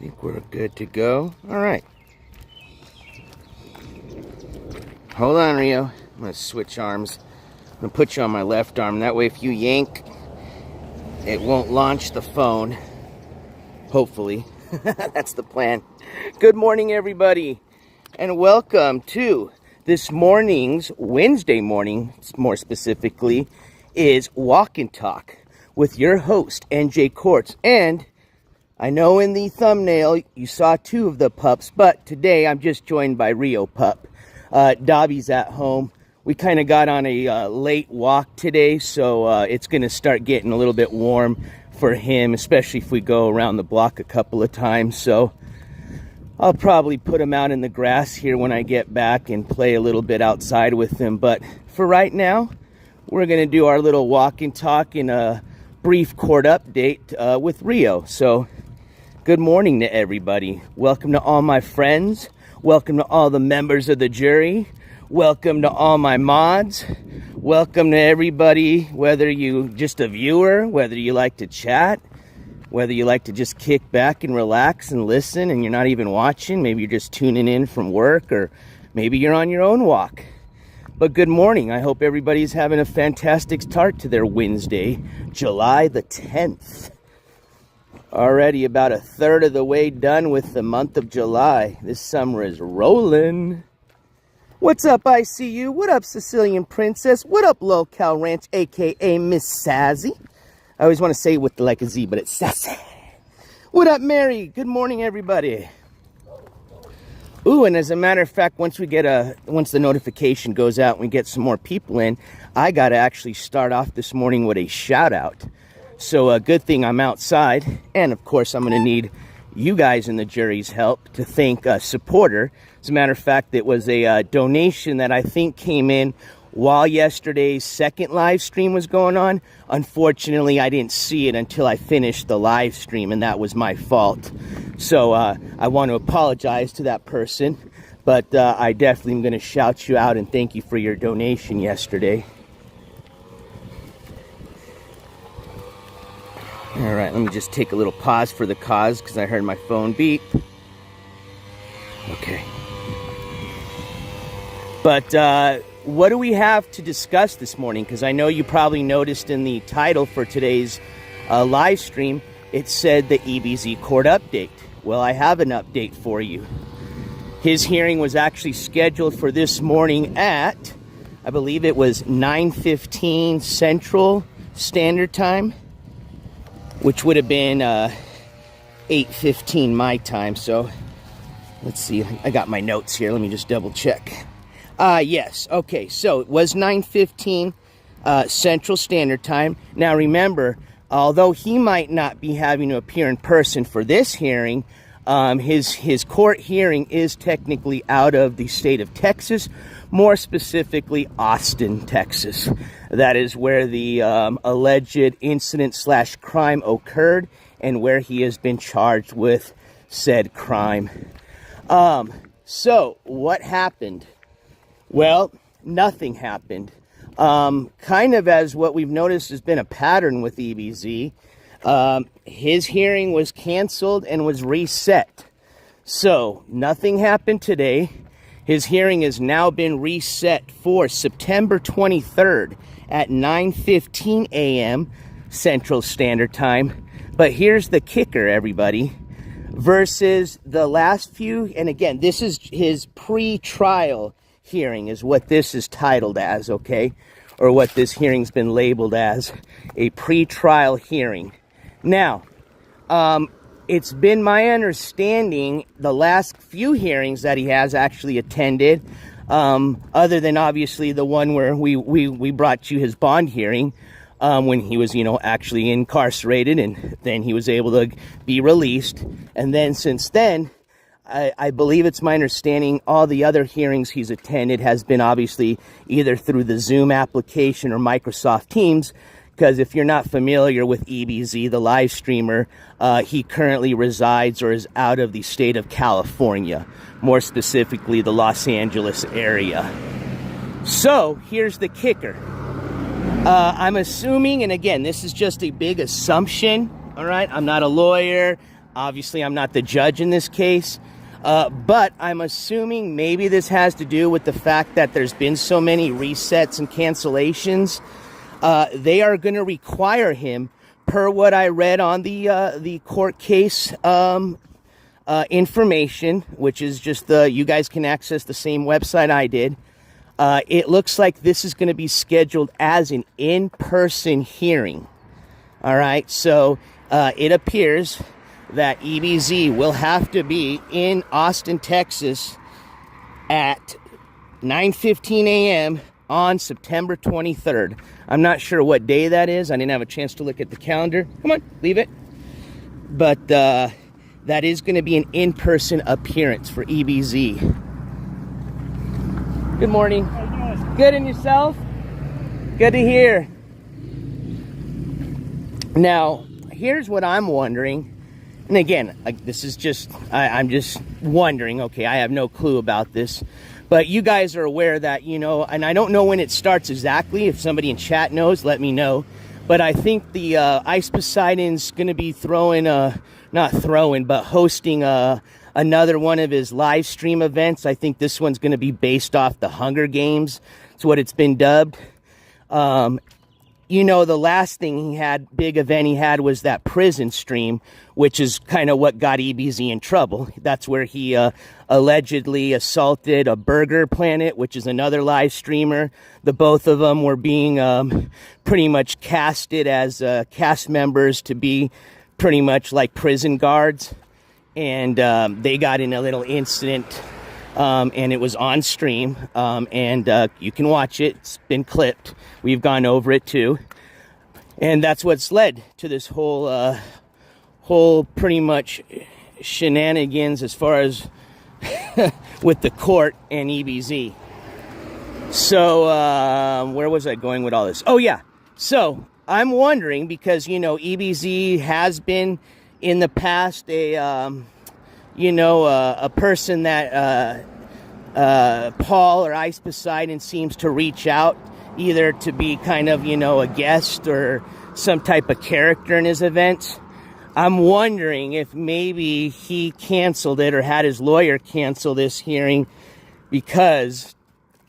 think we're good to go. All right. Hold on, Rio. I'm going to switch arms. I'm going to put you on my left arm. That way, if you yank, it won't launch the phone. Hopefully. That's the plan. Good morning, everybody. And welcome to this morning's, Wednesday morning, more specifically, is Walk and Talk with your host, NJCourts. And I know in the thumbnail you saw two of the pups, but today I'm just joined by Rio Pup. Dobby's at home. We kind of got on a late walk today, so it's going to start getting a little bit warm for him, especially if we go around the block a couple of times. So I'll probably put him out in the grass here when I get back and play a little bit outside with him. But for right now, we're going to do our little walk and talk in a brief court update with Rio. So good morning to everybody. Welcome to all my friends. Welcome to all the members of the jury. Welcome to all my mods. Welcome to everybody, whether you just a viewer, whether you like to chat, whether you like to just kick back and relax and listen and you're not even watching. Maybe you're just tuning in from work, or maybe you're on your own walk. But good morning. I hope everybody's having a fantastic start to their Wednesday, July the 10th. Already about a third of the way done with the month of July. This summer is rolling. What's up, ICU? What up, Sicilian Princess? What up, Low Cal Ranch, a.k.a. Miss Sassy? I always want to say it with like a Z, but it's Sassy. What up, Mary? Good morning, everybody. Ooh, and as a matter of fact, once the notification goes out and we get some more people in, I got to actually start off this morning with a shout out. So a good thing I'm outside, and of course I'm going to need you guys in the jury's help to thank a supporter. As a matter of fact, it was a donation that I think came in while yesterday's second live stream was going on. Unfortunately, I didn't see it until I finished the live stream, and that was my fault. So I want to apologize to that person, but I definitely am going to shout you out and thank you for your donation yesterday. All right, let me just take a little pause for the cause because I heard my phone beep. Okay. But what do we have to discuss this morning? Because I know you probably noticed in the title for today's live stream, it said the EBZ court update. Well, I have an update for you. His hearing was actually scheduled for this morning at, I believe it was 9:15 Central Standard Time, which would have been 8:15 my time. So let's see, I got my notes here. Let me just double check. Yes, okay, so it was 9:15 Central Standard Time. Now remember, although he might not be having to appear in person for this hearing, his court hearing is technically out of the state of Texas, more specifically Austin, Texas. That is where the alleged incident/crime occurred and where he has been charged with said crime. So what happened? Well, nothing happened. Kind of as what we've noticed has been a pattern with EBZ. His hearing was canceled and was reset. So nothing happened today. His hearing has now been reset for September 23rd at 9:15 a.m. Central Standard Time. But here's the kicker, everybody. Versus the last few, and again, this is his pre-trial hearing is what this is titled as, okay? Or what this hearing's been labeled as, a pre-trial hearing. Now, it's been my understanding the last few hearings that he has actually attended, other than obviously the one where we brought you his bond hearing, when he was, actually incarcerated, and then he was able to be released. And then since then, I believe it's my understanding all the other hearings he's attended has been obviously either through the Zoom application or Microsoft Teams, because if you're not familiar with EBZ, the live streamer, he currently resides or is out of the state of California, more specifically the Los Angeles area. So here's the kicker. I'm assuming, and again, this is just a big assumption, all right? I'm not a lawyer. Obviously, I'm not the judge in this case. But I'm assuming maybe this has to do with the fact that there's been so many resets and cancellations. They are going to require him, per what I read on the court case information, which is just you guys can access the same website I did. It looks like this is going to be scheduled as an in-person hearing. All right, so it appears that EBZ will have to be in Austin, Texas at 9:15 a.m. on September 23rd. I'm not sure what day that is. I didn't have a chance to look at the calendar. Come on, leave it. But that is going to be an in-person appearance for EBZ. Good morning. How you doing? Good, and yourself? Good to hear. Now, here's what I'm wondering. And again, this is just, I'm just wondering, okay, I have no clue about this. But you guys are aware that, you know, and I don't know when it starts exactly. If somebody in chat knows, let me know. But I think the Ice Poseidon's going to be hosting another one of his live stream events. I think this one's going to be based off the Hunger Games. It's what it's been dubbed. You know, the last big event he had was that prison stream, which is kind of what got EBZ in trouble. That's where he allegedly assaulted a Burger Planet, which is another live streamer. The both of them were being pretty much casted as cast members to be pretty much like prison guards. And they got in a little incident, and it was on stream, and you can watch it. It's been clipped. We've gone over it too. And that's what's led to this whole pretty much shenanigans as far as with the court and EBZ. So, where was I going with all this? Oh, yeah. So, I'm wondering, because, you know, EBZ has been in the past a person that Paul or Ice Poseidon seems to reach out either to be kind of, you know, a guest or some type of character in his events. I'm wondering if maybe he canceled it or had his lawyer cancel this hearing because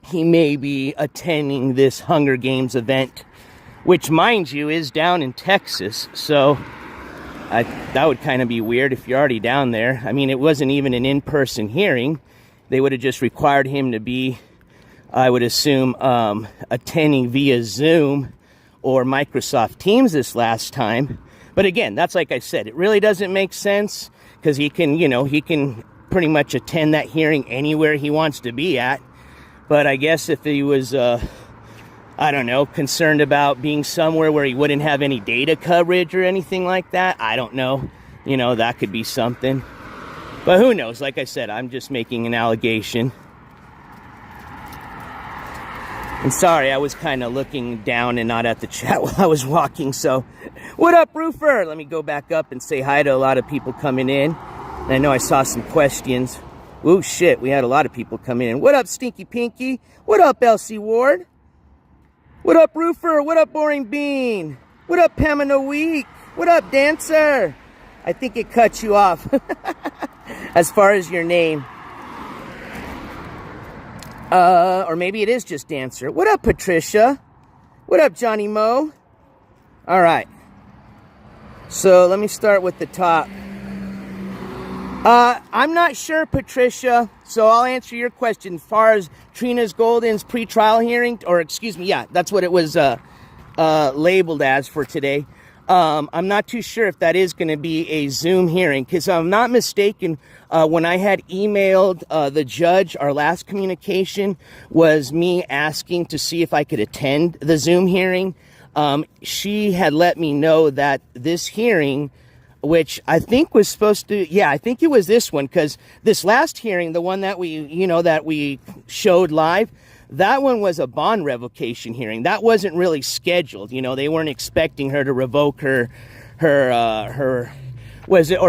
he may be attending this Hunger Games event, which, mind you, is down in Texas. So that would kind of be weird if you're already down there. I mean, it wasn't even an in-person hearing. They would have just required him to be, I would assume, attending via Zoom or Microsoft Teams this last time. But again, that's like I said, it really doesn't make sense because he can pretty much attend that hearing anywhere he wants to be at. But I guess if he was, I don't know, concerned about being somewhere where he wouldn't have any data coverage or anything like that, I don't know. You know, that could be something. But who knows? Like I said, I'm just making an allegation. And sorry, I was kind of looking down and not at the chat while I was walking. So, what up, Roofer? Let me go back up and say hi to a lot of people coming in. And I know I saw some questions. Ooh, shit, we had a lot of people coming in. What up, Stinky Pinky? What up, Elsie Ward? What up, Roofer? What up, Boring Bean? What up, Pamela Week? What up, Dancer? I think it cut you off as far as your name. Or maybe it is just Dancer. What up, Patricia? What up, Johnny Moe? All right. So let me start with the top. I'm not sure, Patricia. So I'll answer your question. As far as Trina's Golden's pre-trial hearing, or excuse me, yeah, that's what it was labeled as for today. I'm not too sure if that is going to be a Zoom hearing, because I'm not mistaken, when I had emailed the judge, our last communication was me asking to see if I could attend the Zoom hearing. She had let me know that this hearing, which I think was supposed to, yeah, I think it was this one, because this last hearing, the one that we showed live, that one was a bond revocation hearing. That wasn't really scheduled. You know, they weren't expecting her to revoke her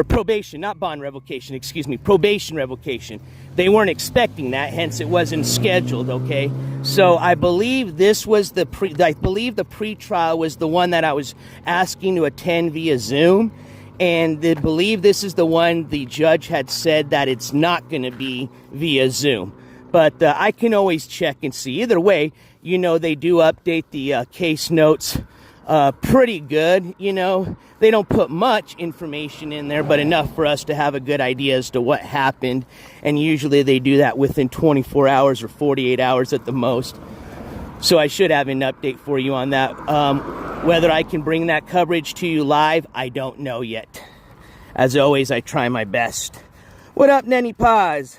probation, not bond revocation, excuse me, probation revocation. They weren't expecting that, hence it wasn't scheduled, okay? So I believe this was the pre-trial was the one that I was asking to attend via Zoom. and they believe this is the one the judge had said that it's not going to be via Zoom. But I can always check and see. Either way, you know, they do update the case notes pretty good. You know, they don't put much information in there, but enough for us to have a good idea as to what happened. And usually they do that within 24 hours or 48 hours at the most. So I should have an update for you on that. Whether I can bring that coverage to you live, I don't know yet. As always, I try my best. What up, Nenny Paz?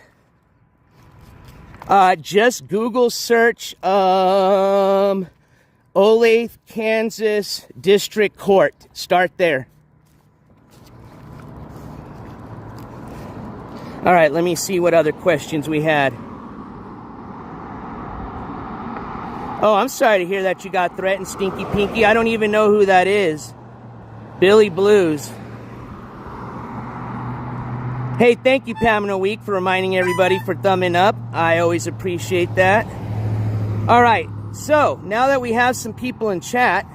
Just Google search Olathe, Kansas District Court. Start there. All right, let me see what other questions we had. Oh, I'm sorry to hear that you got threatened, Stinky Pinky. I don't even know who that is. Billy Blues. Hey, thank you, Pamela Week, for reminding everybody for thumbing up. I always appreciate that. All right, so now that we have some people in chat,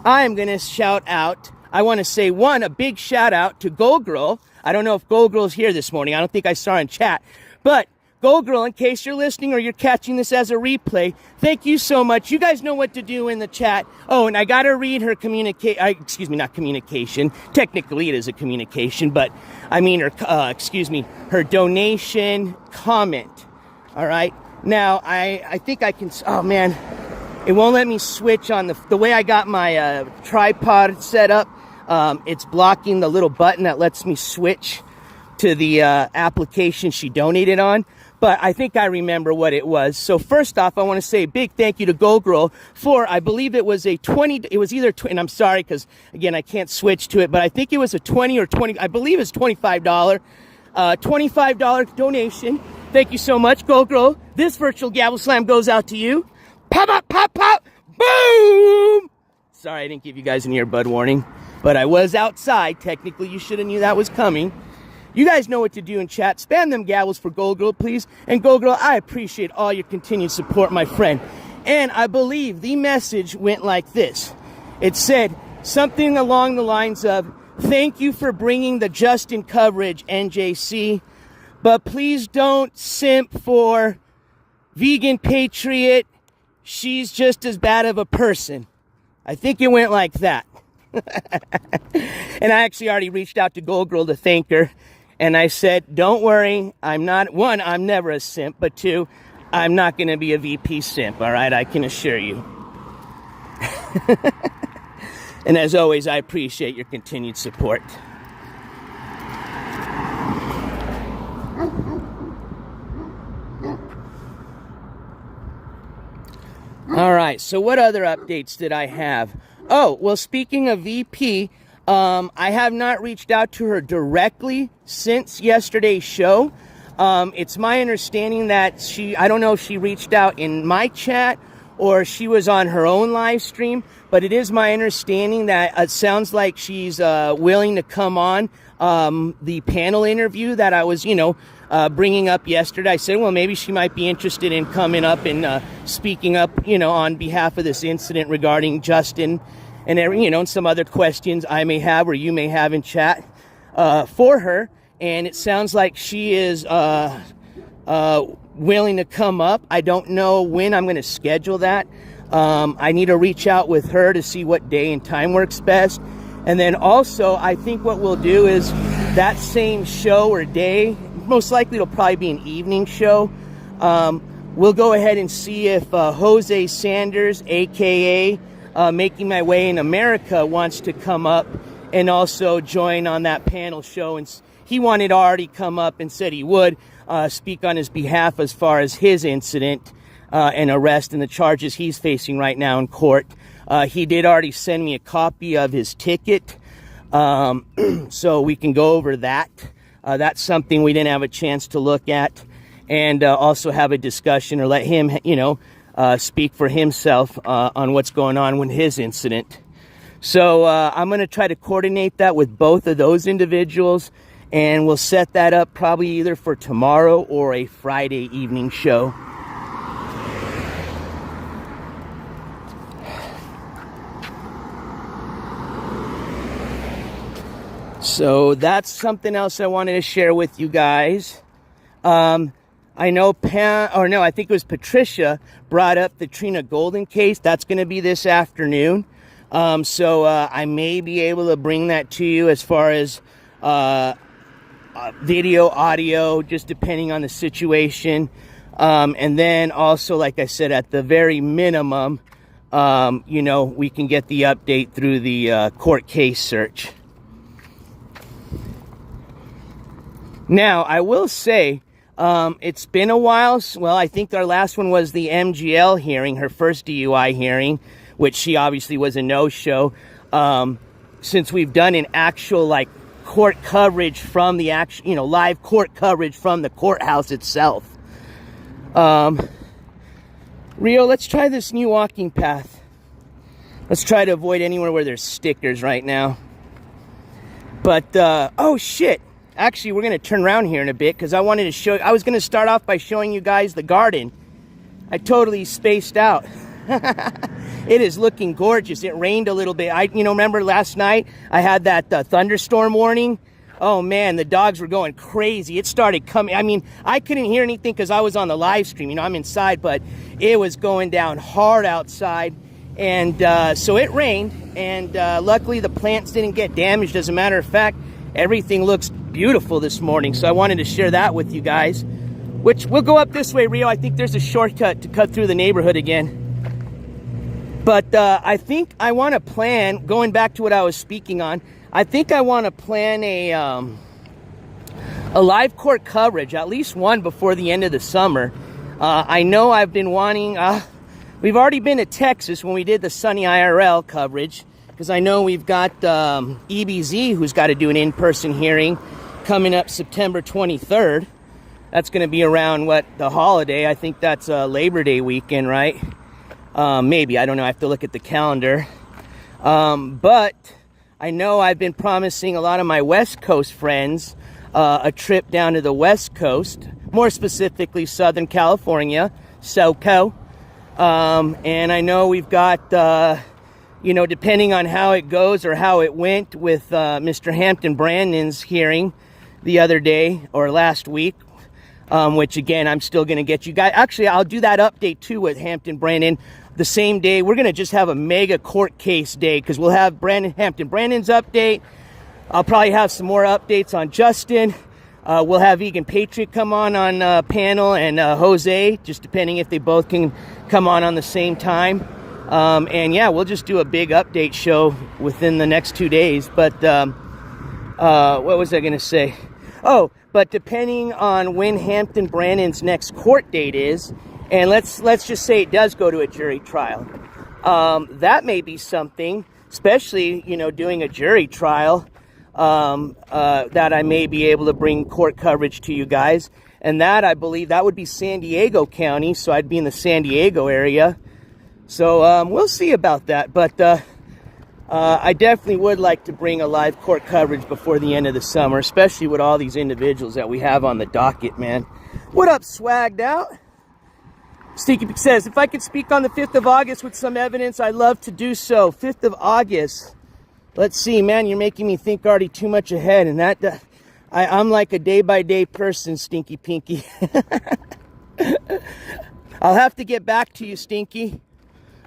I am going to shout out. I want to say, one, a big shout out to Gold Girl. I don't know if Gold Girl's here this morning. I don't think I saw her in chat. But Gold Girl, in case you're listening or you're catching this as a replay, thank you so much. You guys know what to do in the chat. Oh, and I got to read her not communication. Technically, it is a communication, but I mean her, her donation comment. All right. Now, I think I can, oh man, it won't let me switch on the way I got my tripod set up. It's blocking the little button that lets me switch to the application she donated on. But I think I remember what it was. So first off, I want to say a big thank you to Gold Girl for, I believe it was and I'm sorry because, again, I can't switch to it, but I think it was a I believe it's $25 donation. Thank you so much, Gold Girl. This virtual gavel slam goes out to you. Pop, pop, pop, pop, boom! Sorry, I didn't give you guys an earbud warning, but I was outside. Technically, you should have knew that was coming. You guys know what to do in chat. Spam them gavels for Gold Girl, please. And Gold Girl, I appreciate all your continued support, my friend. And I believe the message went like this. It said something along the lines of, thank you for bringing the Justin coverage, NJC, but please don't simp for Vegan Patriot. She's just as bad of a person. I think it went like that. And I actually already reached out to Gold Girl to thank her. And I said, don't worry, I'm never a simp, but two, I'm not going to be a VP simp, all right? I can assure you. And as always, I appreciate your continued support. All right, so what other updates did I have? Oh, well, speaking of VP, I have not reached out to her directly since yesterday's show. It's my understanding that I don't know if she reached out in my chat or she was on her own live stream, but it is my understanding that it sounds like she's willing to come on the panel interview that I was, bringing up yesterday. I said, well, maybe she might be interested in coming up and speaking up, on behalf of this incident regarding Justin and some other questions I may have or you may have in chat for her. And it sounds like she is willing to come up. I don't know when I'm going to schedule that. I need to reach out with her to see what day and time works best. And then also, I think what we'll do is that same show or day, most likely it'll probably be an evening show. We'll go ahead and see if Jose Sanders, a.k.a. Making My Way in America, wants to come up and also join on that panel show. And he wanted to already come up and said he would speak on his behalf as far as his incident and arrest and the charges he's facing right now in court. He did already send me a copy of his ticket, so we can go over that. That's something we didn't have a chance to look at, and also have a discussion or let him, speak for himself on what's going on with his incident. So I'm going to try to coordinate that with both of those individuals, and we'll set that up probably either for tomorrow or a Friday evening show. So that's something else I wanted to share with you guys. I know I think it was Patricia brought up the Trina Golden case. That's going to be this afternoon. So I may be able to bring that to you as far as video, audio, just depending on the situation. And then also, like I said, at the very minimum, you know, we can get the update through the court case search. Now, I will say, it's been a while. Well, I think our last one was the MGL hearing, her first DUI hearing, which she obviously was a no-show. Since we've done an actual, like, court coverage from the actual, you know, live court coverage from the courthouse itself. Rio, let's try this new walking path. Let's try to avoid anywhere where there's stickers right now. But, oh, shit. Actually, we're going to turn around here in a bit because I wanted to show... I was going to start off by showing you guys the garden. I totally spaced out. It is looking gorgeous. It rained a little bit. You know, remember last night I had that thunderstorm warning? Oh, man, the dogs were going crazy. It started coming. I mean, I couldn't hear anything because I was on the live stream. You know, I'm inside, but it was going down hard outside. And so it rained, and luckily the plants didn't get damaged. As a matter of fact, everything looks beautiful this morning, so I wanted to share that with you guys. Which, we'll go up this way, Rio. I think there's a shortcut to cut through the neighborhood again. But I think I want to plan, going back to what I was speaking on, I think I want to plan a live court coverage, at least one before the end of the summer. I know I've been wanting, we've already been to Texas when we did the Sunny IRL coverage, because I know we've got EBZ who's got to do an in-person hearing coming up September 23rd. That's going to be around, what, the holiday? I think that's Labor Day weekend, right? Maybe. I don't know. I have to look at the calendar. But I know I've been promising a lot of my West Coast friends a trip down to the West Coast, more specifically Southern California, SoCo. And I know we've got... you know, depending on how it goes or how it went with Mr. Hampton Brandon's hearing the other day or last week, which, again, I'm still going to get you guys. Actually, I'll do that update, too, with Hampton Brandon the same day. We're going to just have a mega court case day because we'll have Hampton Brandon's update. I'll probably have some more updates on Justin. We'll have Vegan Patriot come on panel and Jose, just depending if they both can come on the same time. And yeah, we'll just do a big update show within the next 2 days. But what was I going to say? Oh, but depending on when Hampton Brandon's next court date is, and let's just say it does go to a jury trial, that may be something, especially, you know, doing a jury trial, that I may be able to bring court coverage to you guys. And that, I believe, that would be San Diego County, so I'd be in the San Diego area. So we'll see about that, but I definitely would like to bring a live court coverage before the end of the summer, especially with all these individuals that we have on the docket, man. What up, Swagged Out? Stinky says, if I could speak on the 5th of August with some evidence, I'd love to do so. 5th of August. Let's see, man, you're making me think already too much ahead, and that I'm like a day-by-day person, Stinky Pinky. I'll have to get back to you, Stinky.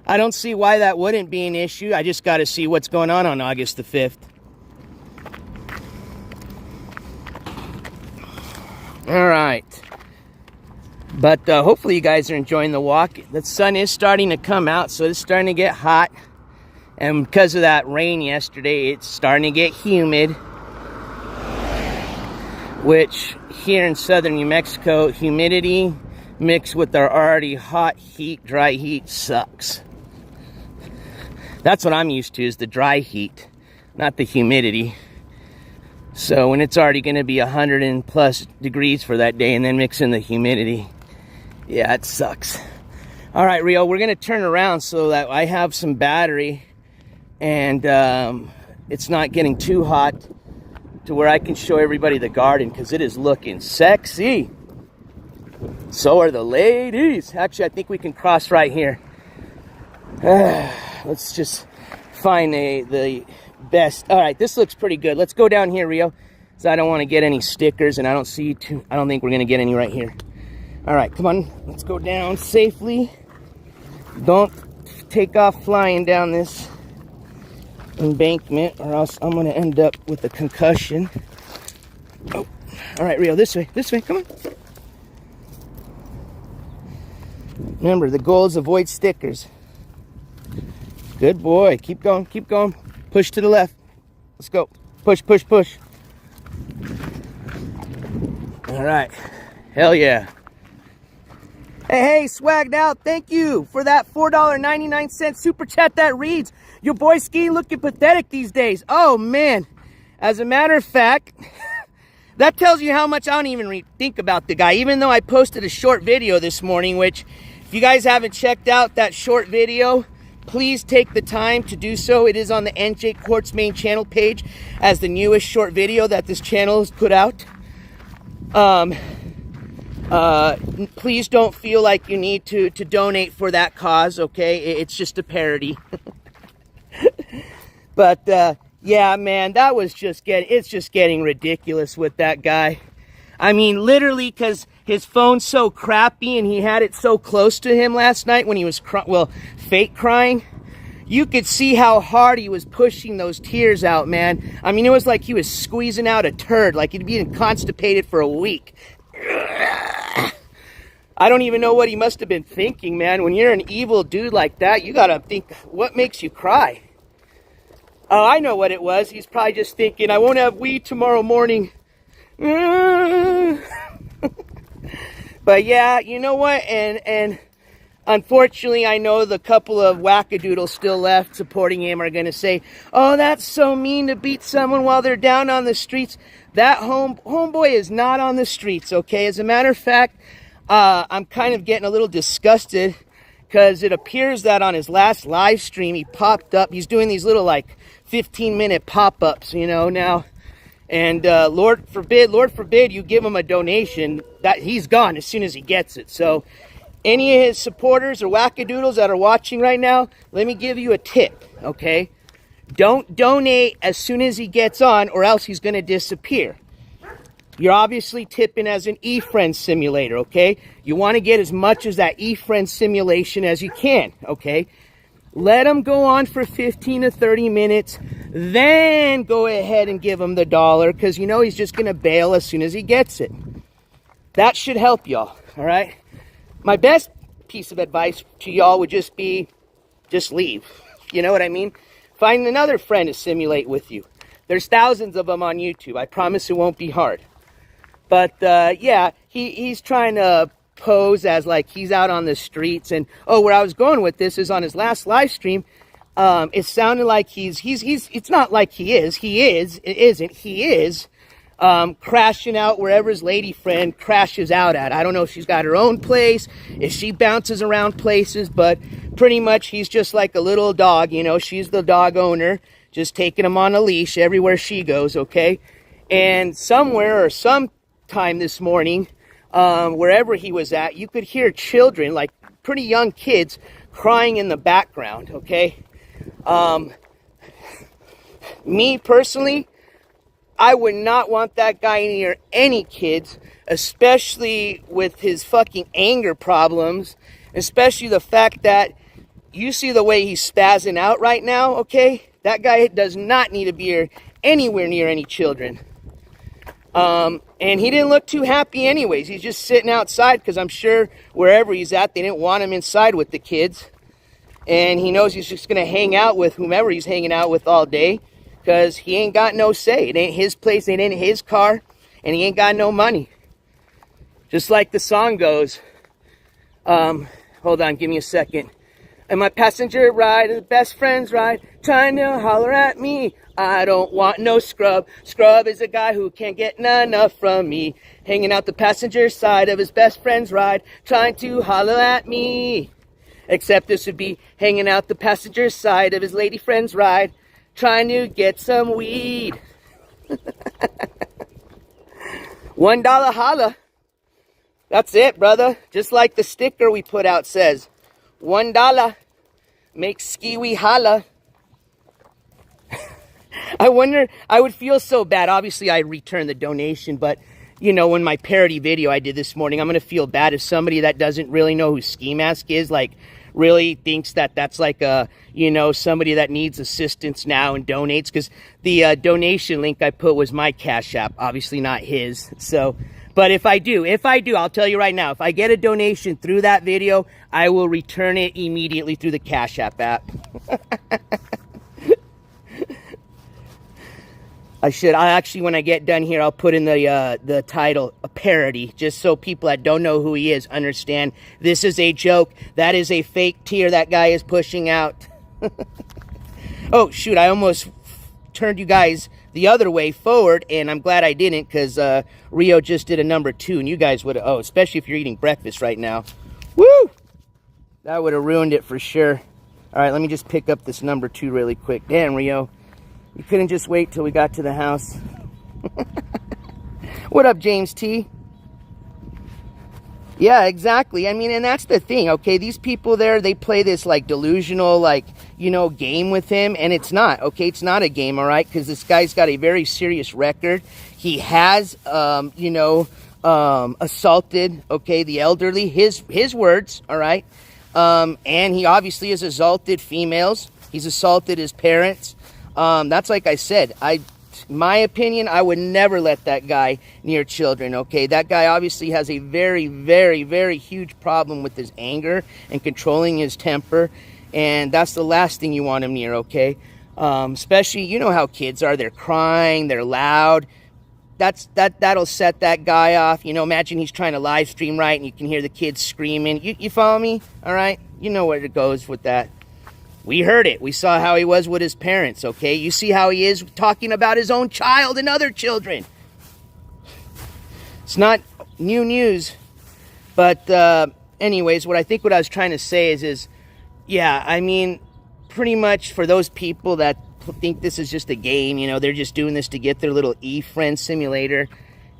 I don't see why that wouldn't be an issue. I just got to see what's going on August the 5th. All right. But hopefully you guys are enjoying the walk. The sun is starting to come out, so it's starting to get hot. And because of that rain yesterday, it's starting to get humid. Which, here in southern New Mexico, humidity mixed with our already hot heat, dry heat, sucks. That's what I'm used to, is the dry heat, not the humidity. So when it's already going to be 100 and plus degrees for that day and then mix in the humidity, yeah, it sucks. All right, Rio, we're going to turn around so that I have some battery and it's not getting too hot to where I can show everybody the garden, because it is looking sexy. So are the ladies. Actually, I think we can cross right here. Let's just find the best. All right, this looks pretty good. Let's go down here, Rio. So I don't want to get any stickers, and I don't think we're going to get any right here. All right, come on. Let's go down safely. Don't take off flying down this embankment, or else I'm going to end up with a concussion. Oh, all right, Rio, this way, come on. Remember, the goal is avoid stickers. Good boy, keep going. Push to the left. Let's go. Push. All right, hell yeah. Hey, swagged out. Thank you for that $4.99 super chat that reads, your boy Ski looking pathetic these days. Oh, man. As a matter of fact, that tells you how much I don't even think about the guy. Even though I posted a short video this morning, which, if you guys haven't checked out that short video, please take the time to do so. It is on the NJCourts main channel page as the newest short video that this channel has put out. Please don't feel like you need to donate for that cause, okay? It's just a parody. But, yeah, man, that was it's just getting ridiculous with that guy. I mean, literally, because his phone's so crappy and he had it so close to him last night when he was, fake crying. You could see how hard he was pushing those tears out, man. I mean, it was like he was squeezing out a turd, like he'd been constipated for a week. I don't even know what he must have been thinking, man. When you're an evil dude like that, you gotta think, what makes you cry? Oh, I know what it was. He's probably just thinking, I won't have weed tomorrow morning. But yeah, you know what? And unfortunately, I know the couple of wackadoodles still left supporting him are going to say, oh, that's so mean to beat someone while they're down on the streets. That homeboy is not on the streets, okay? As a matter of fact, I'm kind of getting a little disgusted because it appears that on his last live stream, he popped up. He's doing these little, 15-minute pop-ups, now. And Lord forbid you give him a donation, that he's gone as soon as he gets it. So any of his supporters or wackadoodles that are watching right now, let me give you a tip, okay? Don't donate as soon as he gets on, or else he's going to disappear. You're obviously tipping as an eFriend simulator, okay? You want to get as much as that eFriend simulation as you can, okay? Let him go on for 15 to 30 minutes, then go ahead and give him the $1, because you know he's just going to bail as soon as he gets it. That should help y'all, all right? My best piece of advice to y'all would just be, just leave. You know what I mean? Find another friend to simulate with you. There's thousands of them on YouTube. I promise it won't be hard. But, yeah, he's trying to pose as he's out on the streets. And, where I was going with this is on his last live stream, it sounded like it's not like he is crashing out wherever his lady friend crashes out at. I don't know if she's got her own place, if she bounces around places, but pretty much he's just like a little dog, she's the dog owner, just taking him on a leash everywhere she goes, okay? And somewhere or sometime this morning, wherever he was at, you could hear children, pretty young kids, crying in the background, okay? Me personally, I would not want that guy near any kids, especially with his fucking anger problems, especially the fact that you see the way he's spazzing out right now, okay? That guy does not need to be anywhere near any children. And he didn't look too happy anyways. He's just sitting outside because I'm sure wherever he's at, they didn't want him inside with the kids. And he knows he's just going to hang out with whomever he's hanging out with all day because he ain't got no say. It ain't his place, it ain't his car, and he ain't got no money. Just like the song goes. Hold on, give me a second. And my passenger ride is best friend's ride, trying to holler at me. I don't want no scrub. Scrub is a guy who can't get enough from me. Hanging out the passenger side of his best friend's ride, trying to holler at me. Except this would be hanging out the passenger side of his lady friend's ride, trying to get some weed. $1 holla. That's it, brother. Just like the sticker we put out says. $1 makes skiwi holla. I wonder, I would feel so bad. Obviously, I returned the donation, but, you know, in my parody video I did this morning, I'm going to feel bad if somebody that doesn't really know who Ski Mask is, like, really thinks that that's like a, you know, somebody that needs assistance now and donates. Because the donation link I put was my Cash App, obviously not his. So, but if I do, I'll tell you right now, if I get a donation through that video, I will return it immediately through the Cash App app. I actually, when I get done here, I'll put in the title, a parody, just so people that don't know who he is understand this is a joke. That is a fake tear that guy is pushing out. Oh, shoot, I almost turned you guys the other way forward, and I'm glad I didn't, because Rio just did a number 2, and you guys would have, oh, especially if you're eating breakfast right now. Woo! That would have ruined it for sure. All right, let me just pick up this number 2 really quick. Damn, Rio. You couldn't just wait till we got to the house. What up, James T? Yeah, exactly. I mean, and that's the thing, okay? These people there, they play this, like, delusional, like, you know, game with him, and it's not, okay? It's not a game, all right? Because this guy's got a very serious record. He has, you know, assaulted, okay, the elderly, his words, all right? And he obviously has assaulted females. He's assaulted his parents. That's like I said, my opinion, I would never let that guy near children, okay? That guy obviously has a very, very, very huge problem with his anger and controlling his temper, and that's the last thing you want him near, okay? Especially, you know how kids are. They're crying, they're loud. That'll set that guy off. You know, imagine he's trying to live stream, right, and you can hear the kids screaming. You follow me? All right? You know where it goes with that. We heard it. We saw how he was with his parents, okay? You see how he is talking about his own child and other children. It's not new news. But anyways, what I was trying to say is, yeah, I mean, pretty much for those people that think this is just a game, you know, they're just doing this to get their little e-friend simulator.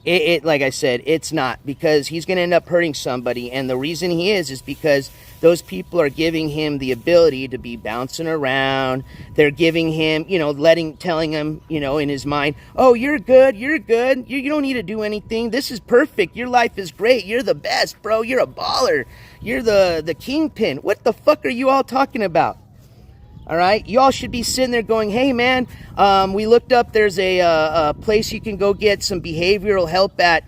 It like I said, it's not, because he's going to end up hurting somebody, and the reason he is because those people are giving him the ability to be bouncing around. They're giving him, you know, telling him, you know, in his mind, oh, you're good, you don't need to do anything, this is perfect, your life is great, you're the best, bro, you're a baller, you're the kingpin. What the fuck are you all talking about? All right, you all should be sitting there going, hey, man, we looked up, there's a place you can go get some behavioral help at.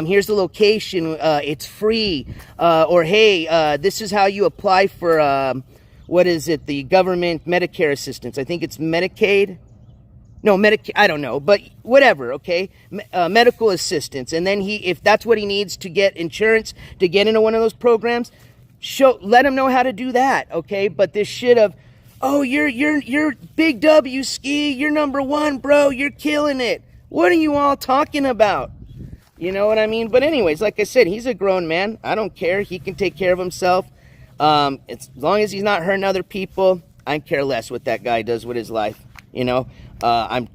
Here's the location. It's free. Or, hey, this is how you apply for, what is it, the government Medicare assistance. I think it's Medicaid. No, Medicaid, I don't know, but whatever, okay? Medical assistance. And then if that's what he needs to get insurance, to get into one of those programs, let him know how to do that, okay? But this shit of, oh, you're Big W, Ski. You're number 1, bro. You're killing it. What are you all talking about? You know what I mean? But anyways, like I said, he's a grown man. I don't care. He can take care of himself. As long as he's not hurting other people, I care less what that guy does with his life. You know, I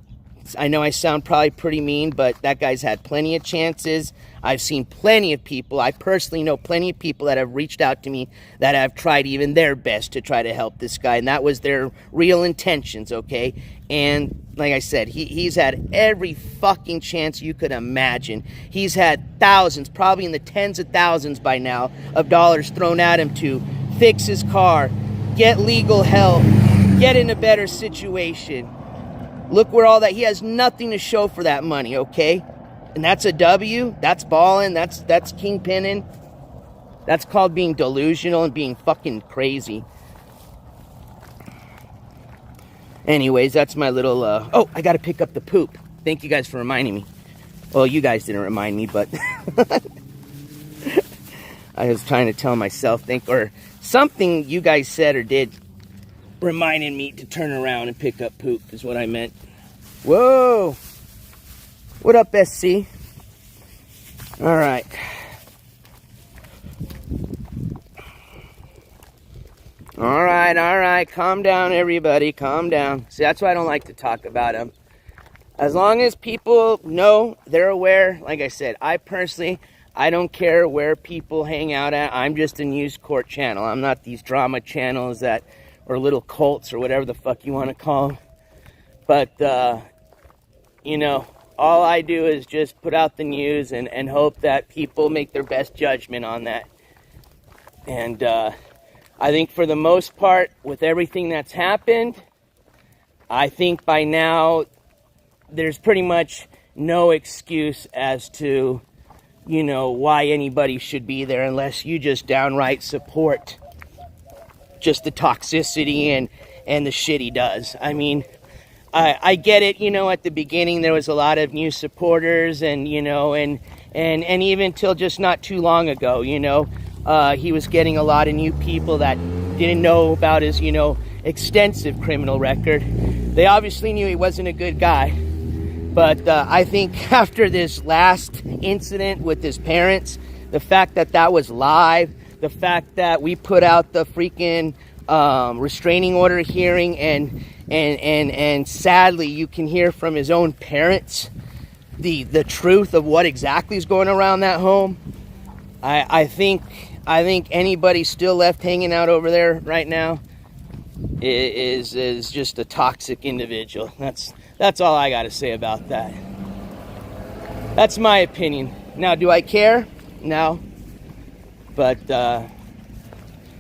know I sound probably pretty mean, but that guy's had plenty of chances. I've seen plenty of people. I personally know plenty of people that have reached out to me that have tried even their best to try to help this guy, and that was their real intentions, okay? And like I said, he's had every fucking chance you could imagine. He's had thousands, probably in the tens of thousands by now, of dollars thrown at him to fix his car, get legal help, get in a better situation. Look where all that, he has nothing to show for that money, okay? And that's a W, that's balling, that's kingpinning. That's called being delusional and being fucking crazy. Anyways, that's my little, oh, I gotta pick up the poop. Thank you guys for reminding me. Well, you guys didn't remind me, but I was trying to tell myself, or something you guys said or did reminded me to turn around and pick up poop is what I meant. Whoa! What up, SC? All right. All right. Calm down, everybody. Calm down. See, that's why I don't like to talk about them. As long as people know, they're aware. Like I said, I don't care where people hang out at. I'm just a news court channel. I'm not these drama channels or little cults or whatever the fuck you want to call them. But you know, all I do is just put out the news and hope that people make their best judgment on that. And I think for the most part, with everything that's happened, I think by now there's pretty much no excuse as to, you know, why anybody should be there unless you just downright support just the toxicity and the shit he does. I mean, I get it, you know, at the beginning there was a lot of new supporters and, you know, and even till just not too long ago, you know, he was getting a lot of new people that didn't know about his, you know, extensive criminal record. They obviously knew he wasn't a good guy. But I think after this last incident with his parents, the fact that that was live, the fact that we put out the freaking restraining order hearing, and sadly you can hear from his own parents the truth of what exactly is going around that home. I think anybody still left hanging out over there right now is just a toxic individual. That's all I got to say about that. That's my opinion. Now, do I care? No. But,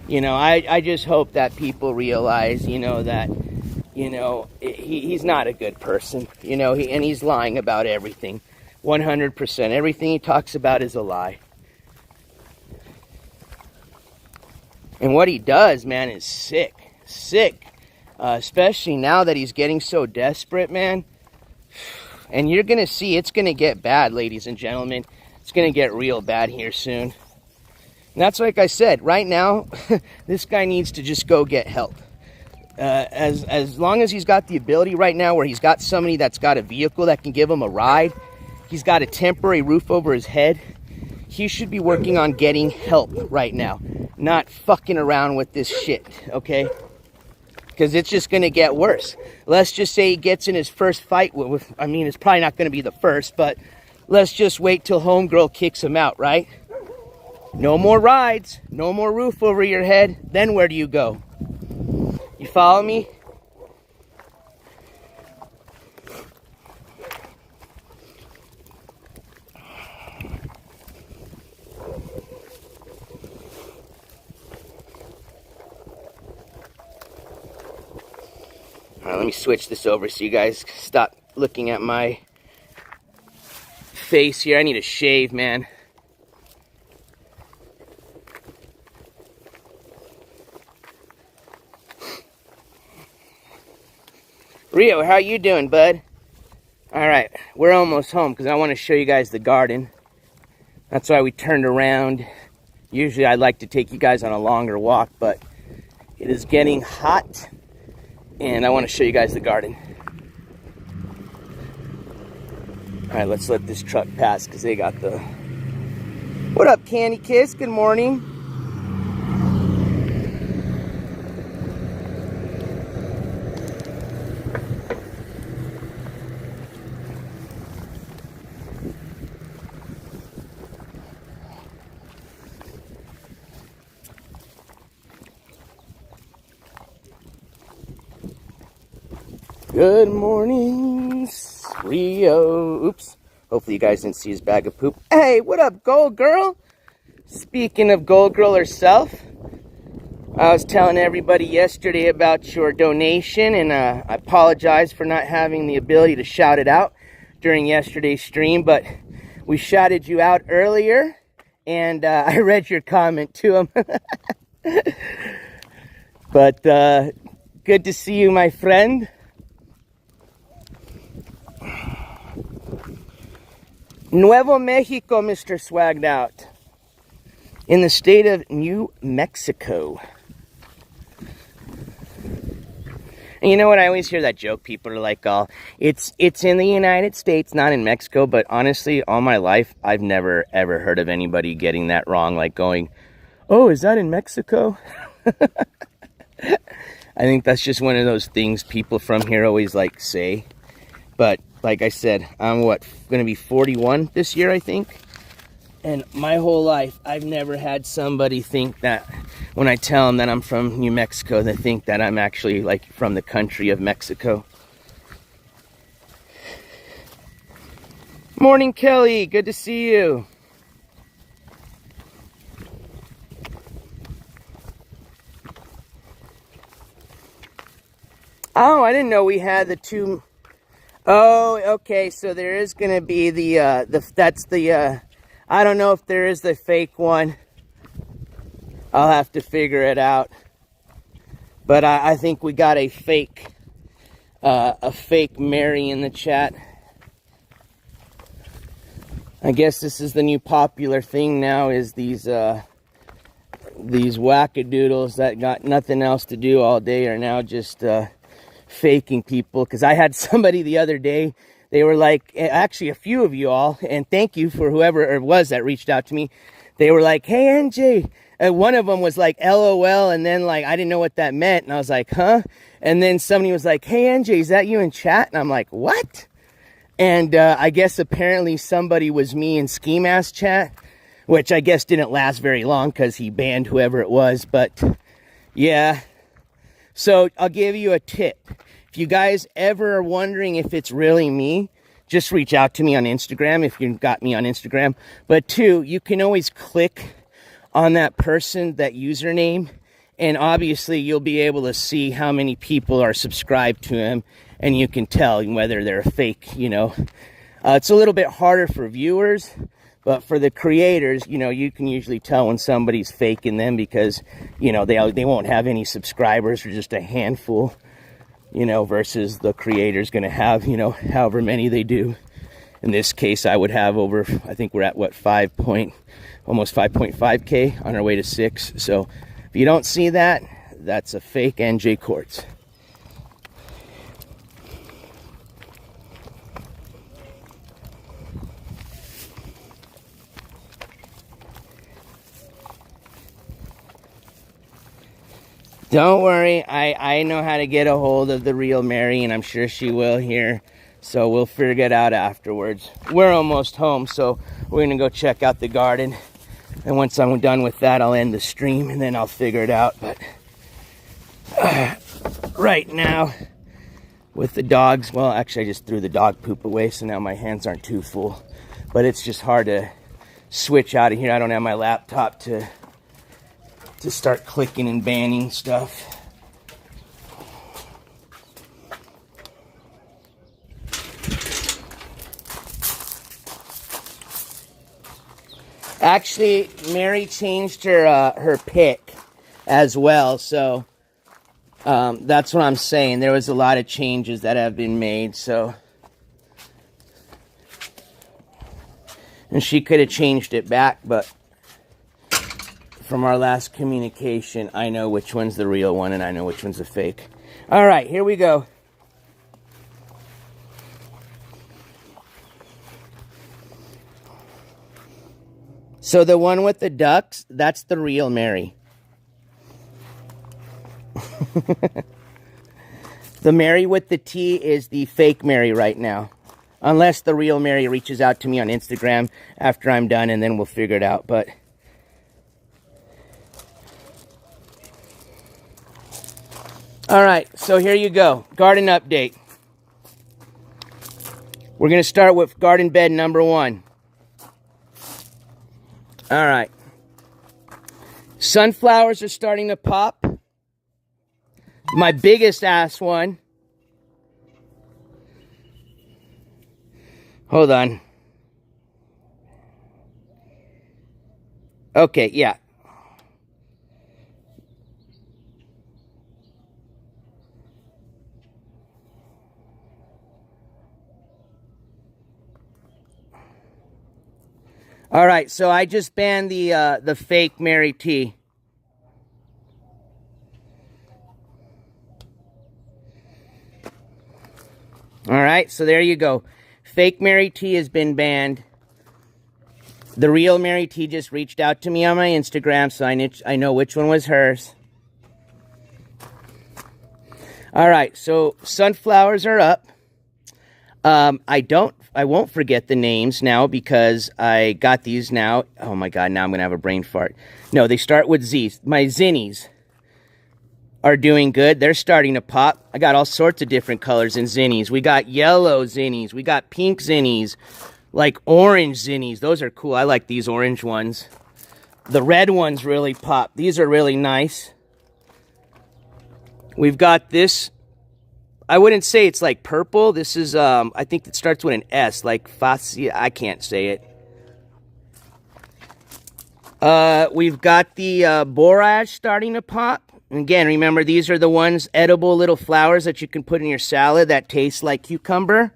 you know, I just hope that people realize, you know, that, you know, he's not a good person. You know, and he's lying about everything. 100%. Everything he talks about is a lie. And what he does, man, is sick. Sick. Especially now that he's getting so desperate, man. And you're going to see it's going to get bad, ladies and gentlemen. It's going to get real bad here soon. And that's like I said, right now, this guy needs to just go get help. As long as he's got the ability right now where he's got somebody that's got a vehicle that can give him a ride, he's got a temporary roof over his head, he should be working on getting help right now. Not fucking around with this shit, okay? Because it's just going to get worse. Let's just say he gets in his first fight with, I mean, it's probably not going to be the first, but let's just wait till homegirl kicks him out, right? No more rides, no more roof over your head. Then where do you go? You follow me? All right, let me switch this over so you guys stop looking at my face here. I need a shave, man. Rio, how you doing, bud? All right, we're almost home because I want to show you guys the garden. That's why we turned around. Usually I'd like to take you guys on a longer walk, but it is getting hot. And I want to show you guys the garden. All right, let's let this truck pass because they got the... What up, Candy Kiss? Good morning. Good morning, Rio. Oops. Hopefully you guys didn't see his bag of poop. Hey, what up, Gold Girl? Speaking of Gold Girl herself, I was telling everybody yesterday about your donation, and I apologize for not having the ability to shout it out during yesterday's stream, but we shouted you out earlier, and I read your comment to him. But good to see you, my friend. Nuevo Mexico, Mr. Swagged Out. In the state of New Mexico. And you know what? I always hear that joke. People are like, oh, it's in the United States, not in Mexico. But honestly, all my life, I've never, ever heard of anybody getting that wrong. Like going, oh, is that in Mexico? I think that's just one of those things people from here always like say. But like I said, I'm going to be 41 this year, I think. And my whole life, I've never had somebody think that when I tell them that I'm from New Mexico, they think that I'm actually like from the country of Mexico. Morning, Kelly. Good to see you. Oh, I didn't know we had the two. Oh, okay. So there is going to be that's the, I don't know if there is the fake one. I'll have to figure it out. But I think we got a fake Mary in the chat. I guess this is the new popular thing now, is these wackadoodles that got nothing else to do all day are now just faking people. Because I had somebody the other day, they were like, actually a few of you all, and thank you for whoever it was that reached out to me. They were like, hey, NJ. One of them was like, LOL, and then like, I didn't know what that meant. And I was like, huh? And then somebody was like, hey, NJ, is that you in chat? And I'm like, what? And I guess apparently somebody was me in Ski Mask chat, which I guess didn't last very long because he banned whoever it was. But yeah, so I'll give you a tip. If you guys ever are wondering if it's really me, just reach out to me on Instagram if you've got me on Instagram. But two, you can always click on that person, that username, and obviously you'll be able to see how many people are subscribed to him, and you can tell whether they're fake, you know. It's a little bit harder for viewers, but for the creators, you know, you can usually tell when somebody's faking them because, you know, they won't have any subscribers, or just a handful, you know, versus the creator's going to have, you know, however many they do. In this case, I would have over, I think we're at what, almost 5.5K on our way to 6. So if you don't see that, that's a fake NJCourts. Don't worry, I know how to get a hold of the real Mary, and I'm sure she will here. So we'll figure it out afterwards. We're almost home, so we're gonna go check out the garden. And once I'm done with that, I'll end the stream, and then I'll figure it out. But right now, with the dogs, well, actually I just threw the dog poop away, so now my hands aren't too full. But it's just hard to switch out of here. I don't have my laptop to start clicking and banning stuff. Actually, Mary changed her pick as well, so that's what I'm saying. There was a lot of changes that have been made, so. And she could have changed it back, but from our last communication, I know which one's the real one and I know which one's the fake. All right, here we go. So the one with the ducks, that's the real Mary. The Mary with the T is the fake Mary right now. Unless the real Mary reaches out to me on Instagram after I'm done, and then we'll figure it out. But all right, so here you go. Garden update. We're going to start with garden bed number 1. All right. Sunflowers are starting to pop. My biggest ass one. Hold on. Okay, yeah. All right, so I just banned the fake Mary T. All right, so there you go. Fake Mary T has been banned. The real Mary T just reached out to me on my Instagram, so I know which one was hers. All right, so sunflowers are up. I won't forget the names now because I got these now. Oh my God, now I'm going to have a brain fart. No, they start with Z. My zinnies are doing good. They're starting to pop. I got all sorts of different colors in zinnies. We got yellow zinnies. We got pink zinnies. like orange zinnies. Those are cool. I like these orange ones. The red ones really pop. These are really nice. We've got this. I wouldn't say it's like purple. This is, I think it starts with an S, like fascia. I can't say it. We've got the borage starting to pop. Again, remember, these are the ones, edible little flowers that you can put in your salad that taste like cucumber.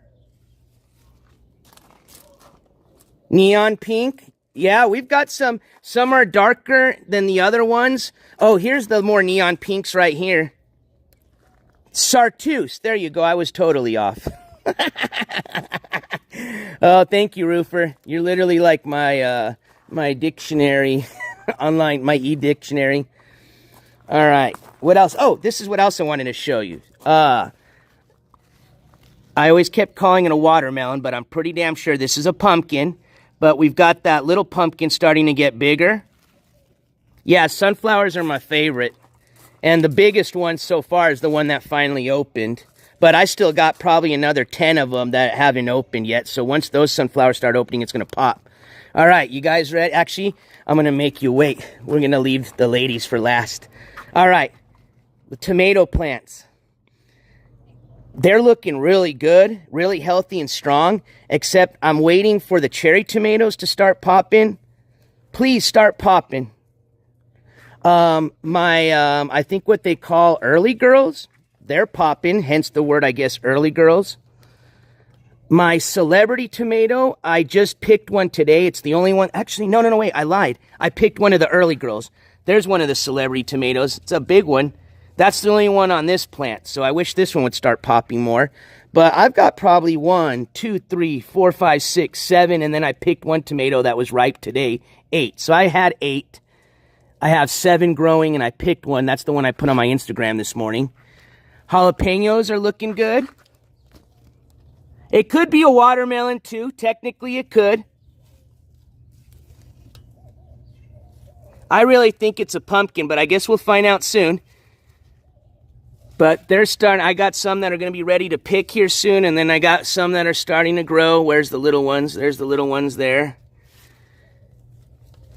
Neon pink. Yeah, we've got some. Some are darker than the other ones. Oh, here's the more neon pinks right here. Chartreuse. There you go. I was totally off. Oh, thank you, Roofer. You're literally like my my dictionary online, my e-dictionary. All right. What else? Oh, this is what else I wanted to show you. I always kept calling it a watermelon, but I'm pretty damn sure this is a pumpkin. But we've got that little pumpkin starting to get bigger. Yeah, sunflowers are my favorite. And the biggest one so far is the one that finally opened. But I still got probably another 10 of them that haven't opened yet. So once those sunflowers start opening, it's going to pop. All right, you guys ready? Actually, I'm going to make you wait. We're going to leave the ladies for last. All right, the tomato plants. They're looking really good, really healthy and strong, except I'm waiting for the cherry tomatoes to start popping. Please start popping. I think what they call early girls, they're popping, hence the word, I guess, early girls. My celebrity tomato, I just picked one today. It's the only one. Actually, no, wait, I lied. I picked one of the early girls. There's one of the celebrity tomatoes. It's a big one. That's the only one on this plant, so I wish this one would start popping more. But I've got probably 1, 2, 3, 4, 5, 6, 7, and then I picked one tomato that was ripe today, 8. So I had 8. I have 7 growing, and I picked one. That's the one I put on my Instagram this morning. Jalapenos are looking good. It could be a watermelon, too. Technically, it could. I really think it's a pumpkin, but I guess we'll find out soon. But they're starting. I got some that are going to be ready to pick here soon, and then I got some that are starting to grow. Where's the little ones? There's the little ones there.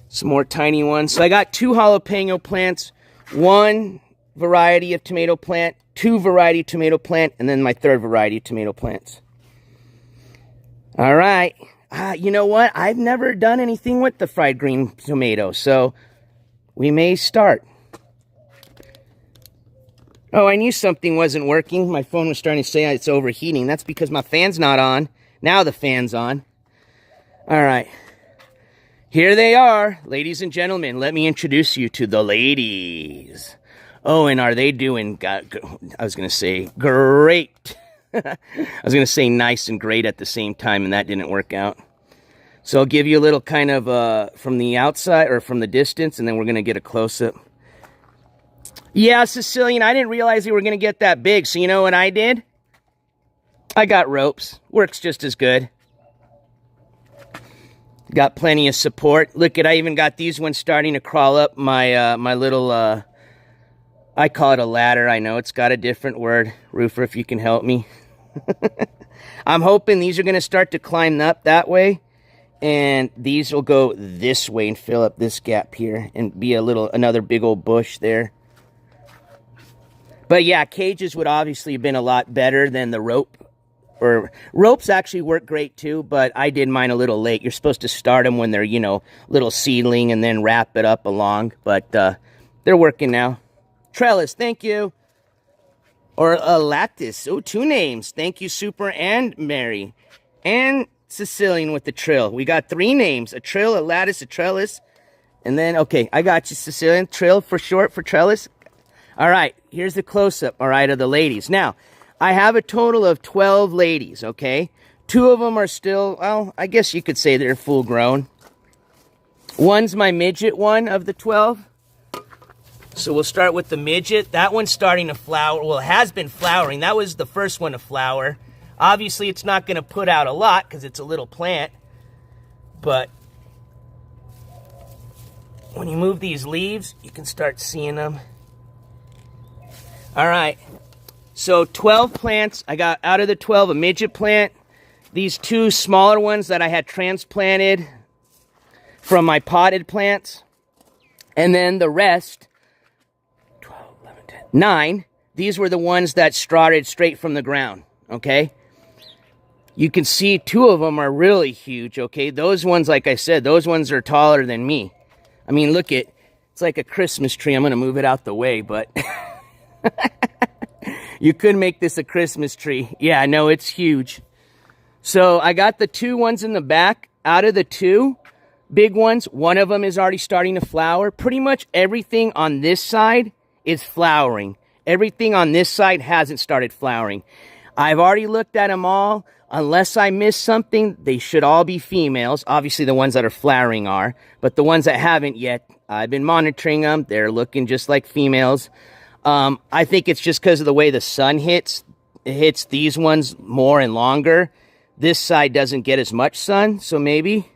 Some more tiny ones. So I got 2 jalapeno plants, 1 variety of tomato plant, 2 variety of tomato plant, and then my 3rd variety of tomato plants. All right. You know what? I've never done anything with the fried green tomato, so we may start. Oh, I knew something wasn't working. My phone was starting to say it's overheating. That's because my fan's not on. Now the fan's on. All right. Here they are, ladies and gentlemen. Let me introduce you to the ladies. Oh, and are they doing, I was going to say, great. I was going to say nice and great at the same time, and that didn't work out. So I'll give you a little kind of from the outside or from the distance, and then we're going to get a close-up. Yeah, Sicilian, I didn't realize they were going to get that big. So you know what I did? I got ropes. Works just as good. Got plenty of support. Look I even got these ones starting to crawl up my my little, I call it a ladder. I know it's got a different word. Roofer, if you can help me. I'm hoping these are going to start to climb up that way. And these will go this way and fill up this gap here and be another big old bush there. But yeah, cages would obviously have been a lot better than the rope. Or ropes actually work great too, but I did mine a little late. You're supposed to start them when they're, you know, little seedling and then wrap it up along. But they're working now. Trellis, thank you. Or a lattice. Oh, 2 names. Thank you, Super and Mary. And Sicilian with the trill. We got 3 names. A trill, a lattice, a trellis. And then, okay, I got you, Sicilian. Trill for short for trellis. All right, here's the close-up, all right, of the ladies. Now, I have a total of 12 ladies, okay? 2 of them are still, well, I guess you could say they're full-grown. One's my midget one of the 12. So we'll start with the midget. That one's starting to flower. Well, it has been flowering. That was the first one to flower. Obviously, it's not going to put out a lot because it's a little plant. But when you move these leaves, you can start seeing them. All right. So 12 plants. I got out of the 12 a midget plant, these two smaller ones that I had transplanted from my potted plants. And then the rest, 12, 11, 10, 9, these were the ones that started straight from the ground, okay? You can see 2 of them are really huge, okay? Those ones, like I said, those ones are taller than me. I mean, look at, it's like a Christmas tree. I'm going to move it out the way, but you could make this a Christmas tree. Yeah, no, it's huge. So I got the 2 ones in the back. Out of the 2 big ones, one of them is already starting to flower. Pretty much everything on this side is flowering. Everything on this side hasn't started flowering. I've already looked at them all. Unless I missed something, they should all be females. Obviously, the ones that are flowering are. But the ones that haven't yet, I've been monitoring them. They're looking just like females. I think it's just because of the way the sun hits. It hits these ones more and longer. This side doesn't get as much sun, so maybe.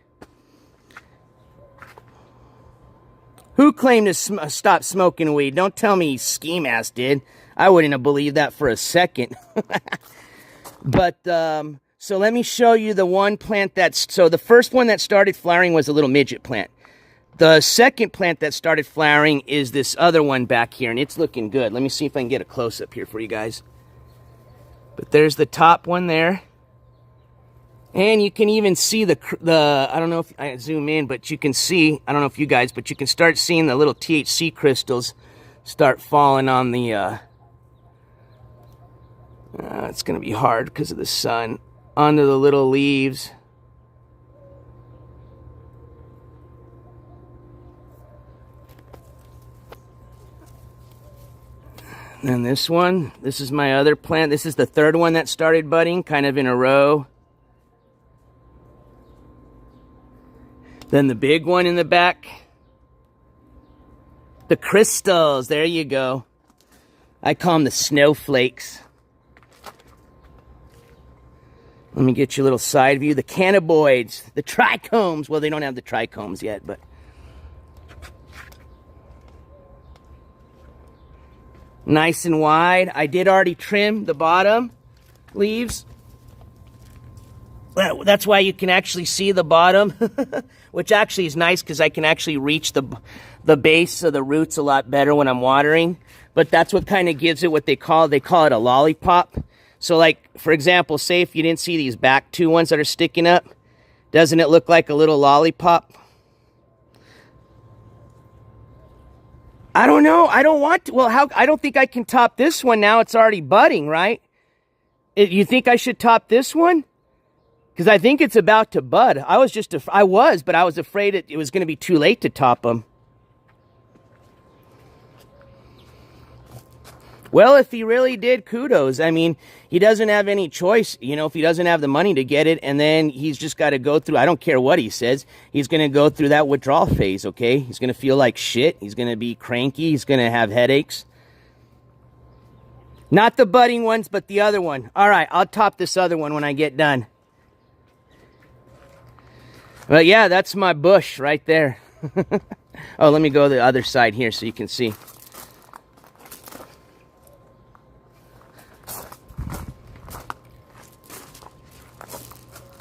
Who claimed to stop smoking weed? Don't tell me Ski Mask did. I wouldn't have believed that for a second. But, so let me show you the one plant that's, so the first one that started flowering was a little midget plant. The second plant that started flowering is this other one back here, and it's looking good. Let me see if I can get a close-up here for you guys. But there's the top one there. And you can even see the I don't know if I zoom in, but you can see, I don't know if you guys, but you can start seeing the little THC crystals start falling on the, it's going to be hard because of the sun, onto the little leaves. And then this one, this is my other plant. This is the third one that started budding, kind of in a row. Then the big one in the back. The crystals, there you go. I call them the snowflakes. Let me get you a little side view. The cannabinoids, the trichomes. Well, they don't have the trichomes yet, but. Nice and wide. I did already trim the bottom leaves. Well, that's why you can actually see the bottom, which actually is nice because I can actually reach the base of the roots a lot better when I'm watering. But that's what kind of gives it what they call it a lollipop. So like, for example, say if you didn't see these back 2 ones that are sticking up, doesn't it look like a little lollipop? I don't know. I don't want to. Well, I don't think I can top this one now. It's already budding, right? You think I should top this one? Because I think it's about to bud. But I was afraid it was going to be too late to top them. Well, if he really did, kudos. I mean, he doesn't have any choice, you know, if he doesn't have the money to get it, and then he's just got to go through, I don't care what he says, he's going to go through that withdrawal phase, okay? He's going to feel like shit. He's going to be cranky. He's going to have headaches. Not the budding ones, but the other one. All right, I'll top this other one when I get done. But yeah, that's my bush right there. Oh, let me go to the other side here so you can see.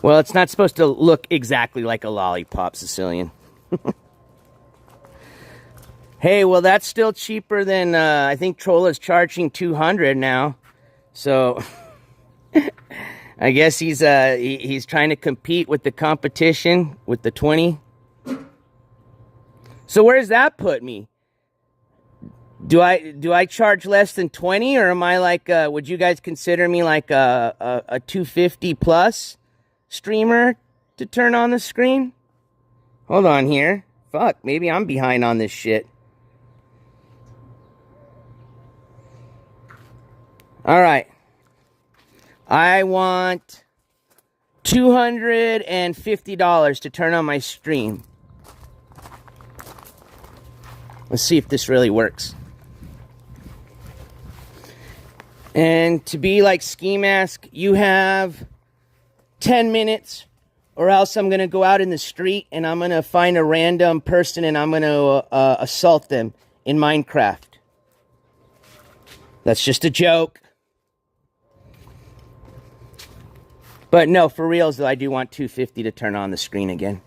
Well, it's not supposed to look exactly like a lollipop, Sicilian. Hey, well, that's still cheaper than, I think Trolla's charging $200 now. So, I guess he's trying to compete with the competition with the 20. So where does that put me? Do I charge less than 20, or am I like, would you guys consider me like a 250 plus streamer to turn on the screen? Hold on here. Fuck, maybe I'm behind on this shit. Alright. I want $250 to turn on my stream. Let's see if this really works. And to be like Ski Mask, you have 10 minutes, or else I'm going to go out in the street and I'm going to find a random person and I'm going to assault them in Minecraft. That's just a joke. But no, for reals though, I do want 250 to turn on the screen again.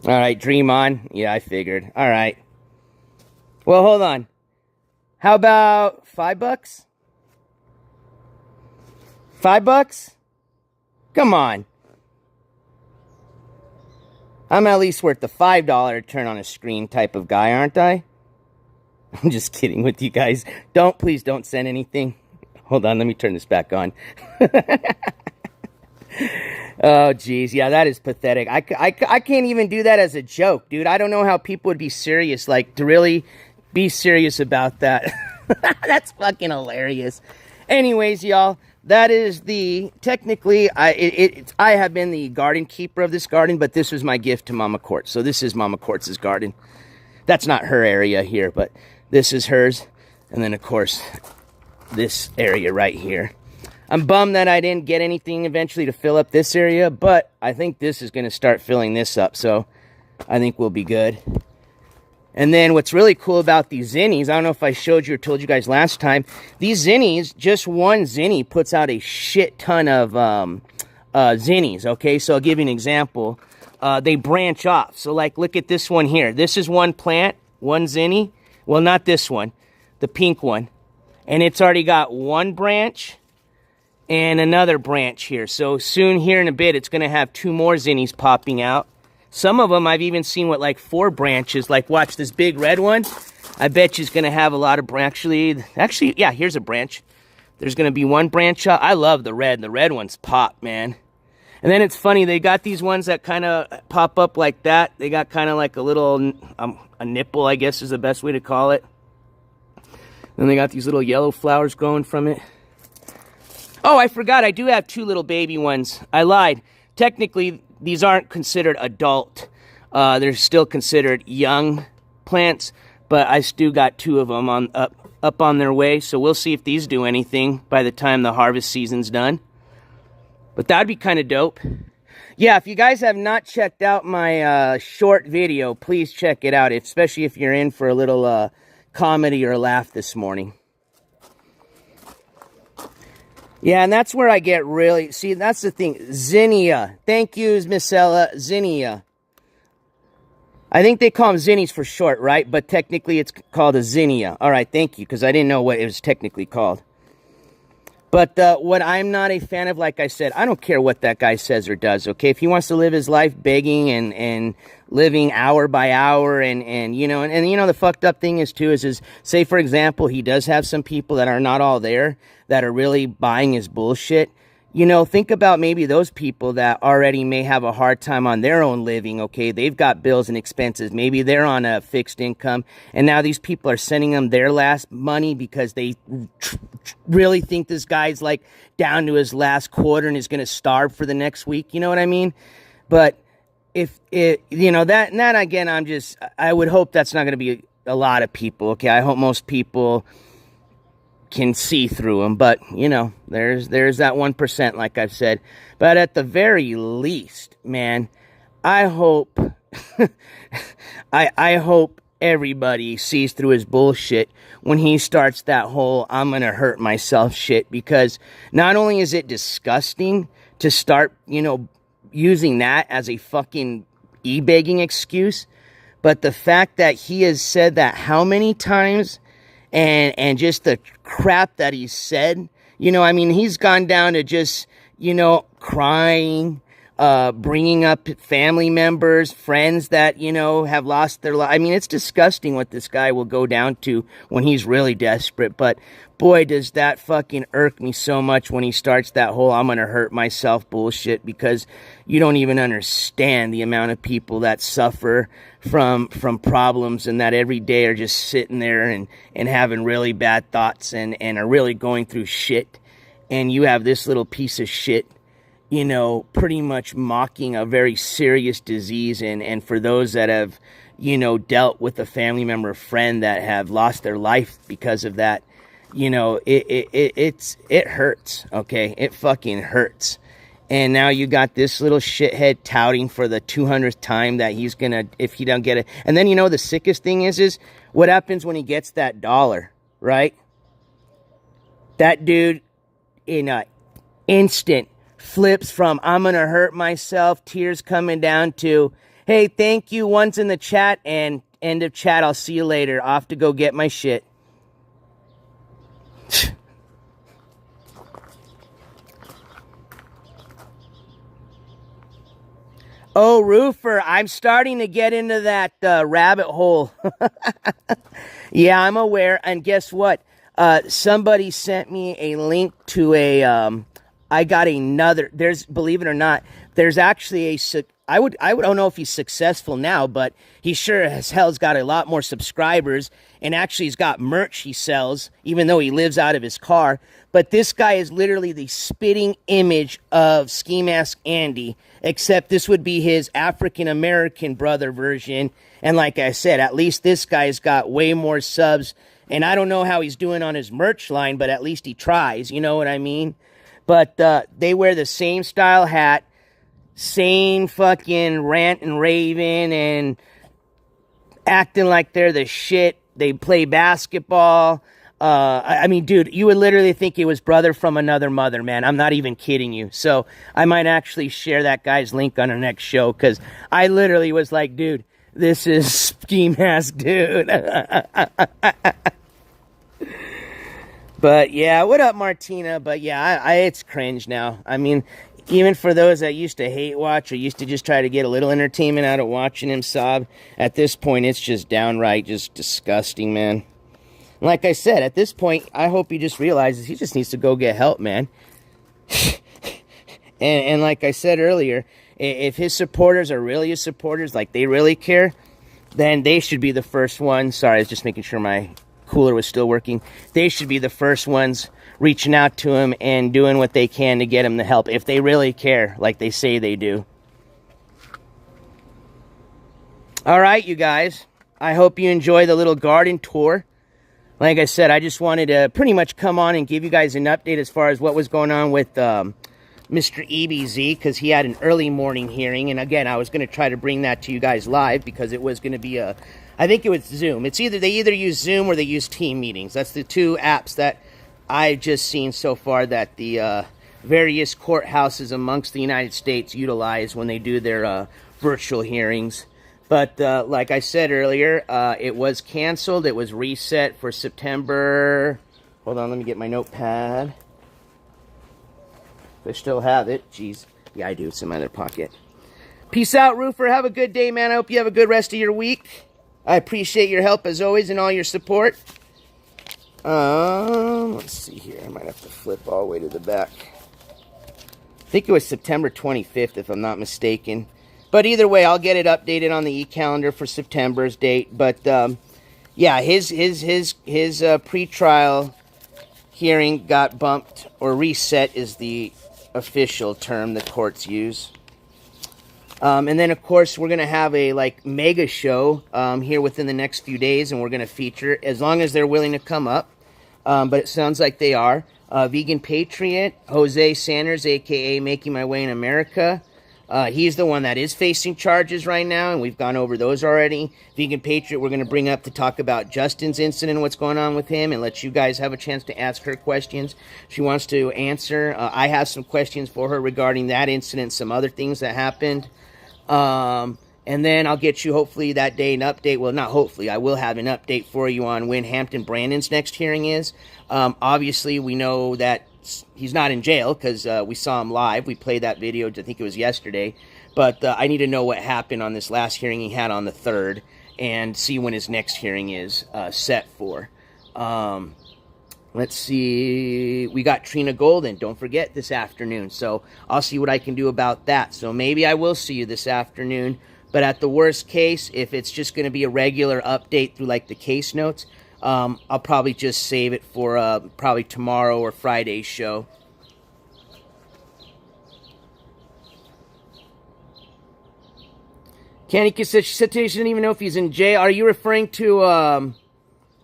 All right, dream on. Yeah, I figured. All right. Well, hold on. How about $5? $5? Come on. I'm at least worth the $5 turn on a screen type of guy, aren't I? I'm just kidding with you guys. Please don't send anything. Hold on, let me turn this back on. Oh, geez. Yeah, that is pathetic. I can't even do that as a joke, dude. I don't know how people would be serious, like, to really be serious about that. That's fucking hilarious. Anyways, y'all, that is technically, I have been the garden keeper of this garden, but this was my gift to Mama Courts. So this is Mama Courts' garden. That's not her area here, but this is hers. And then, of course, this area right here. I'm bummed that I didn't get anything eventually to fill up this area, but I think this is going to start filling this up, so I think we'll be good. And then what's really cool about these zinnies, I don't know if I showed you or told you guys last time, these zinnies, just one zinnie puts out a shit ton of zinnies, okay? So I'll give you an example. They branch off. So, like, look at this one here. This is one plant, one zinnie. Well, not this one, the pink one. And it's already got one branch and another branch here. So soon here in a bit, it's going to have 2 more zinnies popping out. Some of them I've even seen with like 4 branches. Like, watch this big red one. I bet you it's going to have a lot of branches. Actually, yeah, here's a branch. There's going to be 1 branch out. I love the red. The red ones pop, man. And then it's funny, they got these ones that kind of pop up like that. They got kind of like a little, a nipple, I guess is the best way to call it. Then they got these little yellow flowers growing from it. Oh, I forgot, I do have 2 little baby ones. I lied. Technically, these aren't considered adult. They're still considered young plants, but I still got 2 of them up on their way. So we'll see if these do anything by the time the harvest season's done. But that'd be kind of dope. Yeah, if you guys have not checked out my short video, please check it out, especially if you're in for a little comedy or a laugh this morning. Yeah, and that's where I get really... See, that's the thing. Zinnia. Thank you, Miss Ella. Zinnia. I think they call them zinnies for short, right? But technically it's called a zinnia. All right, thank you, because I didn't know what it was technically called. But what I'm not a fan of, like I said, I don't care what that guy says or does, okay? If he wants to live his life begging and living hour by hour and you know, and you know, the fucked up thing is, too, is say, for example, he does have some people that are not all there that are really buying his bullshit. You know, think about maybe those people that already may have a hard time on their own living, okay? They've got bills and expenses. Maybe they're on a fixed income, and now these people are sending them their last money because they really think this guy's, like, down to his last quarter and is going to starve for the next week. You know what I mean? But if it, you know, that again, I would hope that's not going to be a lot of people, okay? I hope most people can see through them, but you know, there's that 1%, like I've said. But at the very least, man, I hope I hope everybody sees through his bullshit when he starts that whole I'm gonna hurt myself shit, because not only is it disgusting to start, you know, using that as a fucking e-begging excuse, but the fact that he has said that how many times, and just the crap that he said, you know, I mean, he's gone down to just, you know, crying, bringing up family members, friends that, you know, have lost their life. I mean, it's disgusting what this guy will go down to when he's really desperate. But boy, does that fucking irk me so much when he starts that whole I'm gonna hurt myself bullshit, because you don't even understand the amount of people that suffer from problems and that every day are just sitting there and having really bad thoughts and are really going through shit. And you have this little piece of shit, you know, pretty much mocking a very serious disease. And for those that have, you know, dealt with a family member or friend that have lost their life because of that, you know, it hurts, okay? It fucking hurts. And now you got this little shithead touting for the 200th time that he's gonna, if he don't get it. And then, you know, the sickest thing is what happens when he gets that $1, right? That dude, in Instant flips from I'm gonna hurt myself, tears coming down to, hey, thank you once in the chat, and end of chat, I'll see you later. Off to go get my shit. Oh, Roofer, I'm starting to get into that rabbit hole. Yeah, I'm aware. And guess what? Somebody sent me a link to I got another, believe it or not, there's actually I don't know if he's successful now, but he sure as hell's got a lot more subscribers, and actually he's got merch he sells, even though he lives out of his car. But this guy is literally the spitting image of Ski Mask Andy, except this would be his African-American brother version. And like I said, at least this guy's got way more subs, and I don't know how he's doing on his merch line, but at least he tries, you know what I mean? But they wear the same style hat, same fucking rant and raving and acting like they're the shit. They play basketball. I mean, dude, you would literally think it was brother from another mother, man. I'm not even kidding you. So I might actually share that guy's link on our next show, because I literally was like, dude, this is Ski Mask, dude. But yeah, what up, Martina? But yeah, it's cringe now. I mean, even for those that used to hate watch or used to just try to get a little entertainment out of watching him sob, at this point, it's just downright just disgusting, man. Like I said, at this point, I hope he just realizes he just needs to go get help, man. and like I said earlier, if his supporters are really his supporters, like they really care, then they should be the first ones. Sorry, I was just making sure my cooler was still working. They should be the first ones reaching out to him and doing what they can to get him the help, if they really care, like they say they do. All right, you guys. I hope you enjoy the little garden tour. Like I said, I just wanted to pretty much come on and give you guys an update as far as what was going on with Mr. EBZ, because he had an early morning hearing. And again, I was going to try to bring that to you guys live, because it was going to be I think it was Zoom. They either use Zoom or they use team meetings. That's the two apps that I've just seen so far that the various courthouses amongst the United States utilize when they do their virtual hearings. But like I said earlier, it was canceled. It was reset for September. Hold on, let me get my notepad. If I still have it. Jeez. Yeah, I do. It's in my other pocket. Peace out, Roofer. Have a good day, man. I hope you have a good rest of your week. I appreciate your help as always and all your support. Let's see here. I might have to flip all the way to the back. I think it was September 25th, if I'm not mistaken. But either way, I'll get it updated on the e-calendar for September's date. But yeah, his pretrial hearing got bumped, or reset is the official term the courts use. And then, of course, we're going to have a, mega show here within the next few days, and we're going to feature, as long as they're willing to come up, but it sounds like they are, Vegan Patriot, Jose Sanders, a.k.a. Making My Way in America. He's the one that is facing charges right now, and we've gone over those already. Vegan Patriot, we're going to bring up to talk about Justin's incident, what's going on with him, and let you guys have a chance to ask her questions. She wants to answer. I have some questions for her regarding that incident, some other things that happened. And then I'll get you, hopefully, that day an update. Well, not hopefully. I will have an update for you on when Hampton Brandon's next hearing is. Obviously, we know that he's not in jail because we saw him live. We played that video, I think it was yesterday. But I need to know what happened on this last hearing he had on the 3rd and see when his next hearing is set for. Let's see. We got Trina Golden, don't forget, this afternoon. So I'll see what I can do about that. So maybe I will see you this afternoon. But at the worst case, if it's just going to be a regular update through the case notes, I'll probably just save it for probably tomorrow or Friday's show. Candy Kiss said she didn't even know if he's in jail. Are you referring to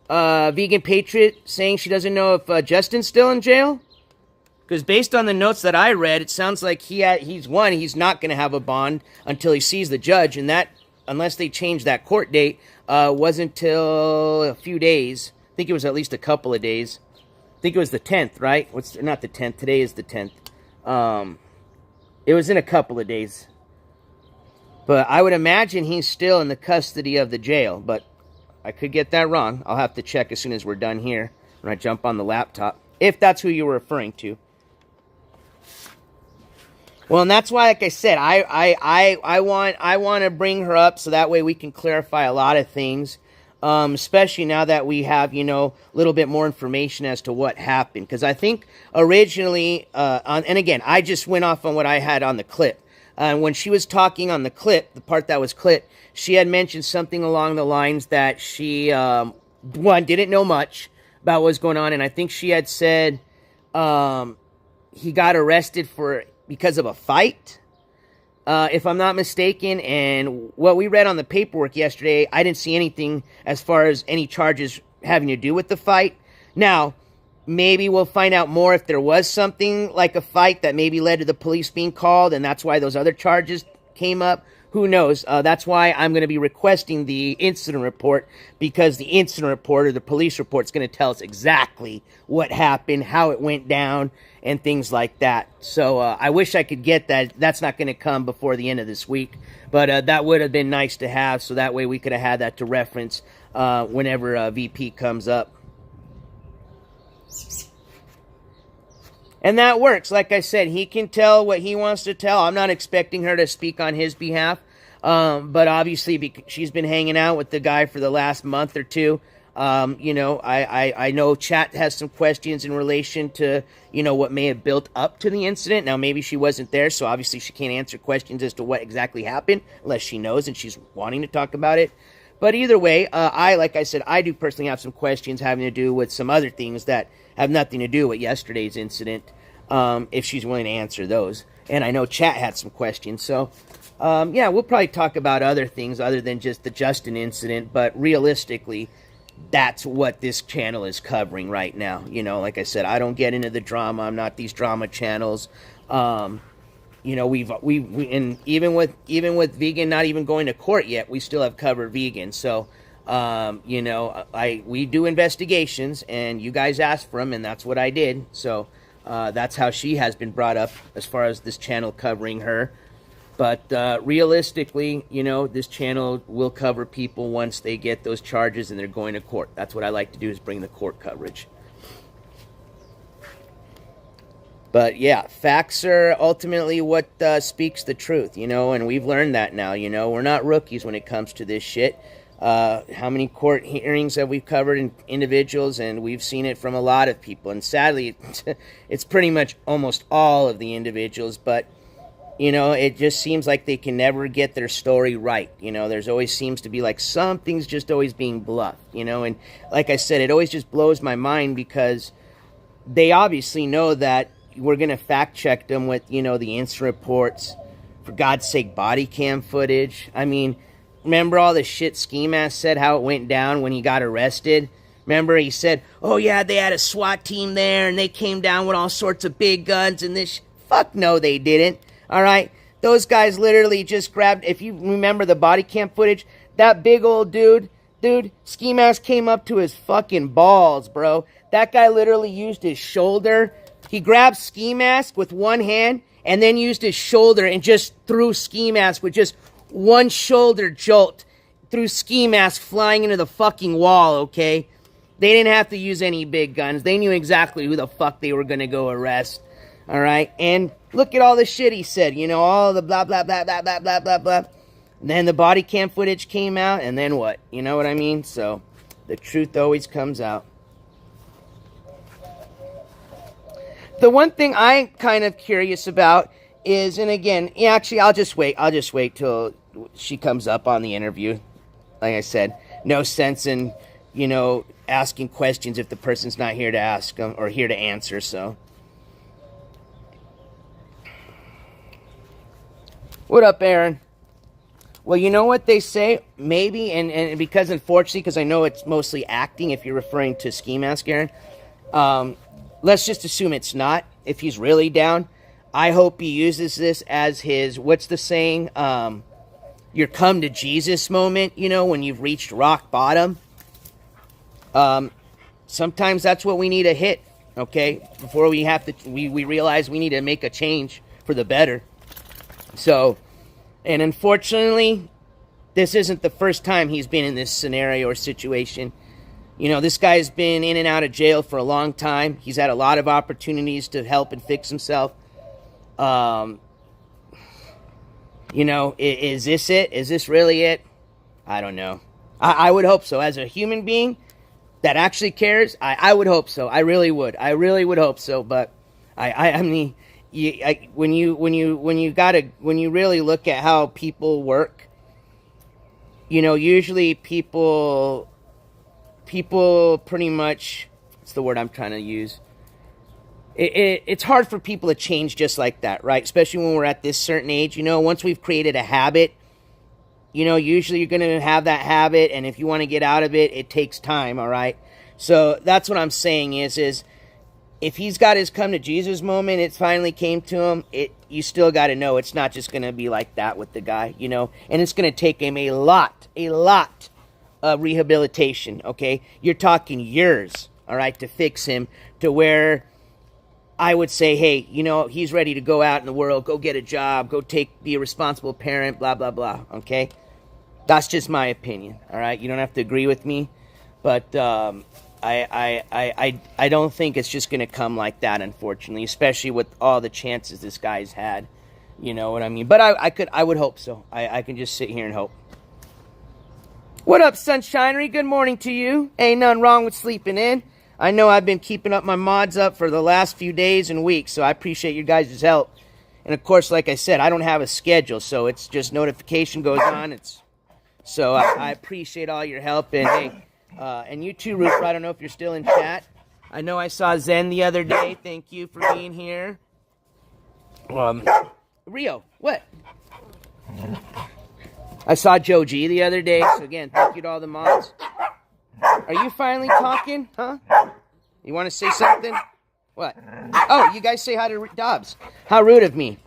Vegan Patriot saying she doesn't know if Justin's still in jail? Because based on the notes that I read, it sounds like he's not going to have a bond until he sees the judge, and that, unless they change that court date, wasn't till a few days. I think it was at least a couple of days. I think it was the 10th, right? Not the 10th. Today is the 10th. It was in a couple of days. But I would imagine he's still in the custody of the jail. But I could get that wrong. I'll have to check as soon as we're done here when I jump on the laptop. If that's who you were referring to. Well, and that's why, like I said, I want to bring her up so that way we can clarify a lot of things, especially now that we have, you know, a little bit more information as to what happened. Because I think originally, and again, I just went off on what I had on the clip. When she was talking on the clip, the part that was clipped, she had mentioned something along the lines that she, one, didn't know much about what was going on, and I think she had said he got arrested because of a fight, if I'm not mistaken. And what we read on the paperwork yesterday, I didn't see anything as far as any charges having to do with the fight. Now, maybe we'll find out more if there was something like a fight that maybe led to the police being called, and that's why those other charges came up. Who knows? That's why I'm going to be requesting the incident report, because the incident report or the police report is going to tell us exactly what happened, how it went down, and things like that. So I wish I could get that. That's not going to come before the end of this week, but that would have been nice to have, so that way we could have had that to reference whenever VP comes up. And that works. Like I said, he can tell what he wants to tell. I'm not expecting her to speak on his behalf. But obviously, she's been hanging out with the guy for the last month or two. You know, I know chat has some questions in relation to, you know, what may have built up to the incident. Now, maybe she wasn't there, so obviously she can't answer questions as to what exactly happened, unless she knows and she's wanting to talk about it. But either way, like I said, I do personally have some questions having to do with some other things that have nothing to do with yesterday's incident, if she's willing to answer those. And I know chat had some questions, so yeah, we'll probably talk about other things other than just the Justin incident, but realistically, that's what this channel is covering right now. You know, like I said, I don't get into the drama. I'm not these drama channels. You know, and even with vegan not even going to court yet, we still have covered vegan. So, you know, we do investigations, and you guys asked for them, and that's what I did. So, that's how she has been brought up as far as this channel covering her. But realistically, you know, this channel will cover people once they get those charges and they're going to court. That's what I like to do, is bring the court coverage. But yeah, facts are ultimately what speaks the truth, you know, and we've learned that now, you know. We're not rookies when it comes to this shit. How many court hearings have we covered in individuals, and we've seen it from a lot of people. And sadly, it's pretty much almost all of the individuals, but, you know, it just seems like they can never get their story right. You know, there's always seems to be like something's just always being bluffed, you know. And like I said, it always just blows my mind, because they obviously know that we're going to fact check them with, you know, the incident reports, for God's sake, body cam footage. I mean, remember all the shit Ski Mask said, how it went down when he got arrested? Remember, he said, oh yeah, they had a SWAT team there, and they came down with all sorts of big guns and this. Fuck no, they didn't. All right? Those guys literally just grabbed, if you remember the body cam footage, that big old dude, Ski Mask came up to his fucking balls, bro. That guy literally used his shoulder. He grabbed Ski Mask with one hand and then used his shoulder and just threw Ski Mask with just one shoulder jolt. Threw Ski Mask flying into the fucking wall, okay? They didn't have to use any big guns. They knew exactly who the fuck they were going to go arrest. All right? And look at all the shit he said. You know, all the blah, blah, blah, blah, blah, blah, blah, blah. And then the body cam footage came out, and then what? You know what I mean? So, the truth always comes out. The one thing I'm kind of curious about is, and again, yeah, actually, I'll just wait till she comes up on the interview. Like I said, no sense in, you know, asking questions if the person's not here to ask them or here to answer, so. What up, Aaron? Well, you know what they say? Maybe, and because, unfortunately, because I know it's mostly acting, if you're referring to Ski Mask, Aaron, let's just assume it's not. If he's really down, I hope he uses this as his, what's the saying? Your come to Jesus moment, you know, when you've reached rock bottom. Sometimes that's what we need to hit, okay? Before we have to, we realize we need to make a change for the better. So, and unfortunately, this isn't the first time he's been in this scenario or situation. You know, this guy's been in and out of jail for a long time. He's had a lot of opportunities to help and fix himself. You know, is this it? Is this really it? I don't know. I would hope so. As a human being that actually cares, I would hope so. I really would. I really would hope so. But I mean, when you really look at how people work, you know, usually people pretty much, what's the word I'm trying to use? It's hard for people to change just like that, right? Especially when we're at this certain age. You know, once we've created a habit, you know, usually you're going to have that habit, and if you want to get out of it, it takes time, all right? So that's what I'm saying is if he's got his come to Jesus moment, it finally came to him, you still got to know it's not just going to be like that with the guy, you know? And it's going to take him a lot of rehabilitation, okay? You're talking years, all right, to fix him to where I would say, hey, you know, he's ready to go out in the world, go get a job, be a responsible parent, blah, blah, blah, okay? That's just my opinion, all right? You don't have to agree with me, but I don't think it's just going to come like that, unfortunately, especially with all the chances this guy's had, you know what I mean? But I would hope so. I can just sit here and hope. What up, Sunshinery? Good morning to you. Ain't nothing wrong with sleeping in. I know I've been keeping up my mods up for the last few days and weeks, so I appreciate your guys' help. And of course, like I said, I don't have a schedule, so it's just notification goes on. So I appreciate all your help. And hey, and you too, Roofer. I don't know if you're still in chat. I know I saw Zen the other day. Thank you for being here. Rio, what? I saw Joe G the other day. So again, thank you to all the mods. Are you finally talking? Huh? You want to say something? What? Oh, you guys say hi to Dobbs. How rude of me.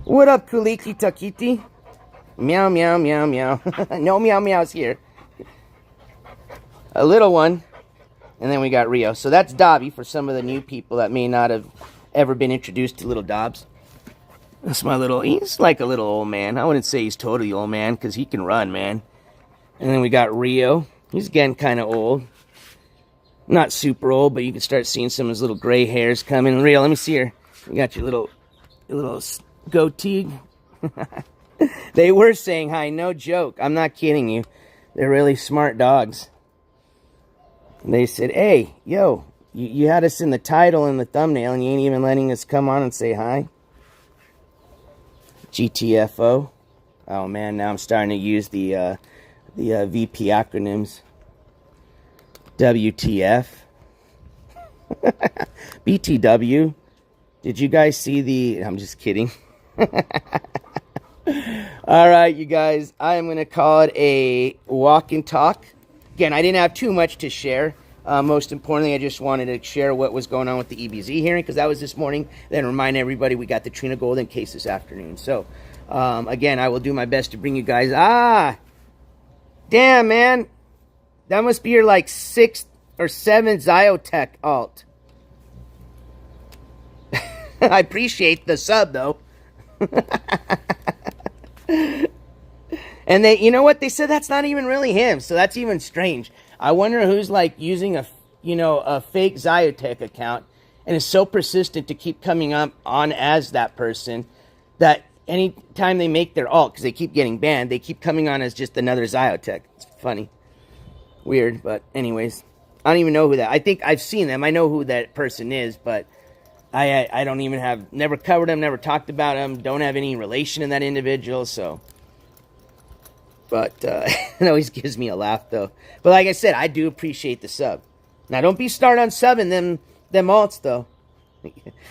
What up, Kuliki Takiti? Meow, meow, meow, meow. No meow meows here. A little one. And then we got Rio. So that's Dobby for some of the new people that may not have ever been introduced to little Dobbs. That's my little, he's like a little old man. I wouldn't say he's totally old man because he can run, man. And then we got Rio. He's getting kind of old. Not super old, but you can start seeing some of his little gray hairs coming. Rio, let me see here. You got your little goatee. They were saying hi, no joke. I'm not kidding you. They're really smart dogs. And they said, hey, yo, you had us in the title and the thumbnail, and you ain't even letting us come on and say hi. GTFO. Oh, man, now I'm starting to use the VP acronyms. WTF. BTW. Did you guys see the... I'm just kidding. All right, you guys. I am going to call it a walk and talk. Again, I didn't have too much to share. Most importantly, I just wanted to share what was going on with the EBZ hearing, because that was this morning. Then remind everybody we got the Trina Golden case this afternoon. So, again, I will do my best to bring you guys... Damn, man. That must be your, like, 6th or 7th Zyotech alt. I appreciate the sub, though. And they, you know what? They said that's not even really him, so that's even strange. I wonder who's, like, using a fake Zyotech account and is so persistent to keep coming up on as that person that anytime they make their alt, because they keep getting banned, they keep coming on as just another Zyotech. It's funny. Weird, but anyways. I don't even know who that... I think I've seen them. I know who that person is, but I don't even have... Never covered them, never talked about them, don't have any relation to that individual, so... But it always gives me a laugh, though. But like I said, I do appreciate the sub. Now, don't be start on subbing them alts, though.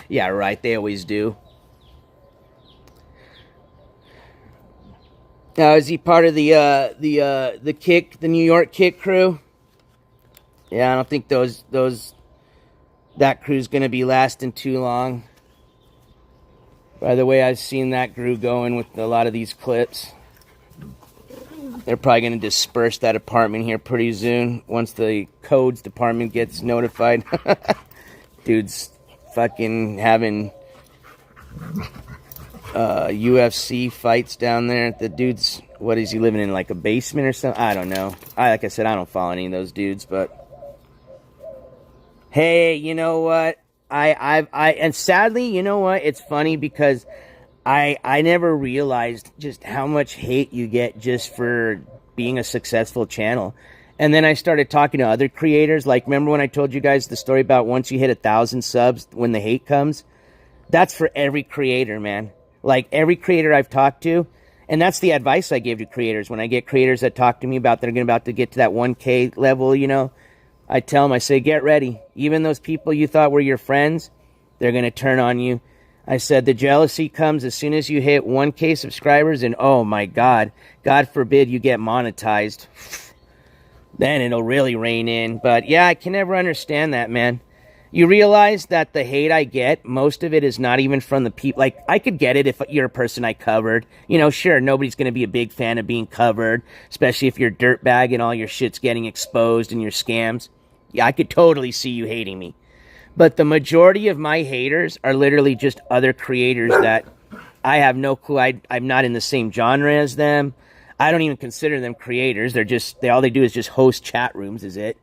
Yeah, right, they always do. Now, is he part of the New York Kick crew? Yeah, I don't think that crew's gonna be lasting too long. By the way, I've seen that crew going with a lot of these clips. They're probably gonna disperse that apartment here pretty soon once the codes department gets notified. Dude's fucking having UFC fights down there. The dude's, what is he living in, like a basement or something? I don't know. Like I said, I don't follow any of those dudes, but hey, you know what? And sadly, you know what? It's funny because I never realized just how much hate you get just for being a successful channel. And then I started talking to other creators. Like, remember when I told you guys the story about once you hit 1,000 subs, when the hate comes? That's for every creator, man. Like, every creator I've talked to. And that's the advice I give to creators. When I get creators that talk to me about they're about to get to that 1K level, you know, I tell them, I say, get ready. Even those people you thought were your friends, they're going to turn on you. I said, the jealousy comes as soon as you hit 1K subscribers, and oh my God, God forbid you get monetized. Then it'll really rain in. But yeah, I can never understand that, man. You realize that the hate I get, most of it is not even from the people. Like, I could get it if you're a person I covered. You know, sure, nobody's going to be a big fan of being covered, especially if you're dirtbag and all your shit's getting exposed and your scams. Yeah, I could totally see you hating me. But the majority of my haters are literally just other creators that I have no clue. I'm not in the same genre as them. I don't even consider them creators. They're just, all they do is just host chat rooms, is it?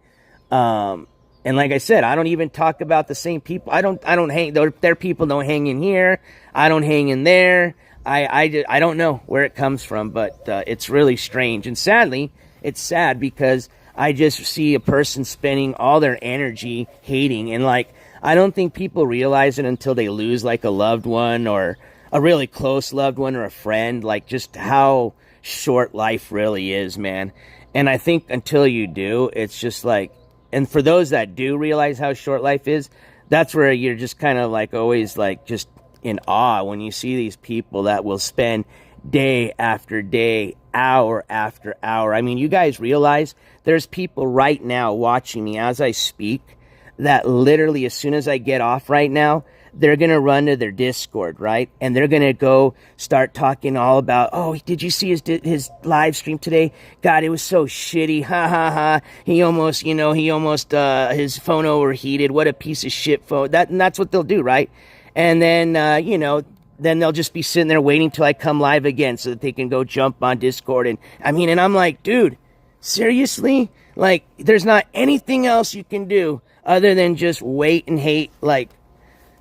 And like I said, I don't even talk about the same people. I don't hang, their people don't hang in here. I don't hang in there. I don't know where it comes from, but it's really strange. And sadly, it's sad because I just see a person spending all their energy hating. And like, I don't think people realize it until they lose like a loved one or a really close loved one or a friend, like just how short life really is, man. And I think until you do, it's just like, and for those that do realize how short life is, that's where you're just kind of like always like just in awe when you see these people that will spend day after day, hour after hour. I mean, you guys realize there's people right now watching me as I speak that literally as soon as I get off right now, they're going to run to their Discord, right? And they're going to go start talking all about, oh, did you see his live stream today? God, it was so shitty. Ha, ha, ha. He almost, his phone overheated. What a piece of shit phone. And that's what they'll do, right? And then, then they'll just be sitting there waiting till I come live again so that they can go jump on Discord. And I'm like, dude, seriously? Like, there's not anything else you can do other than just wait and hate, like,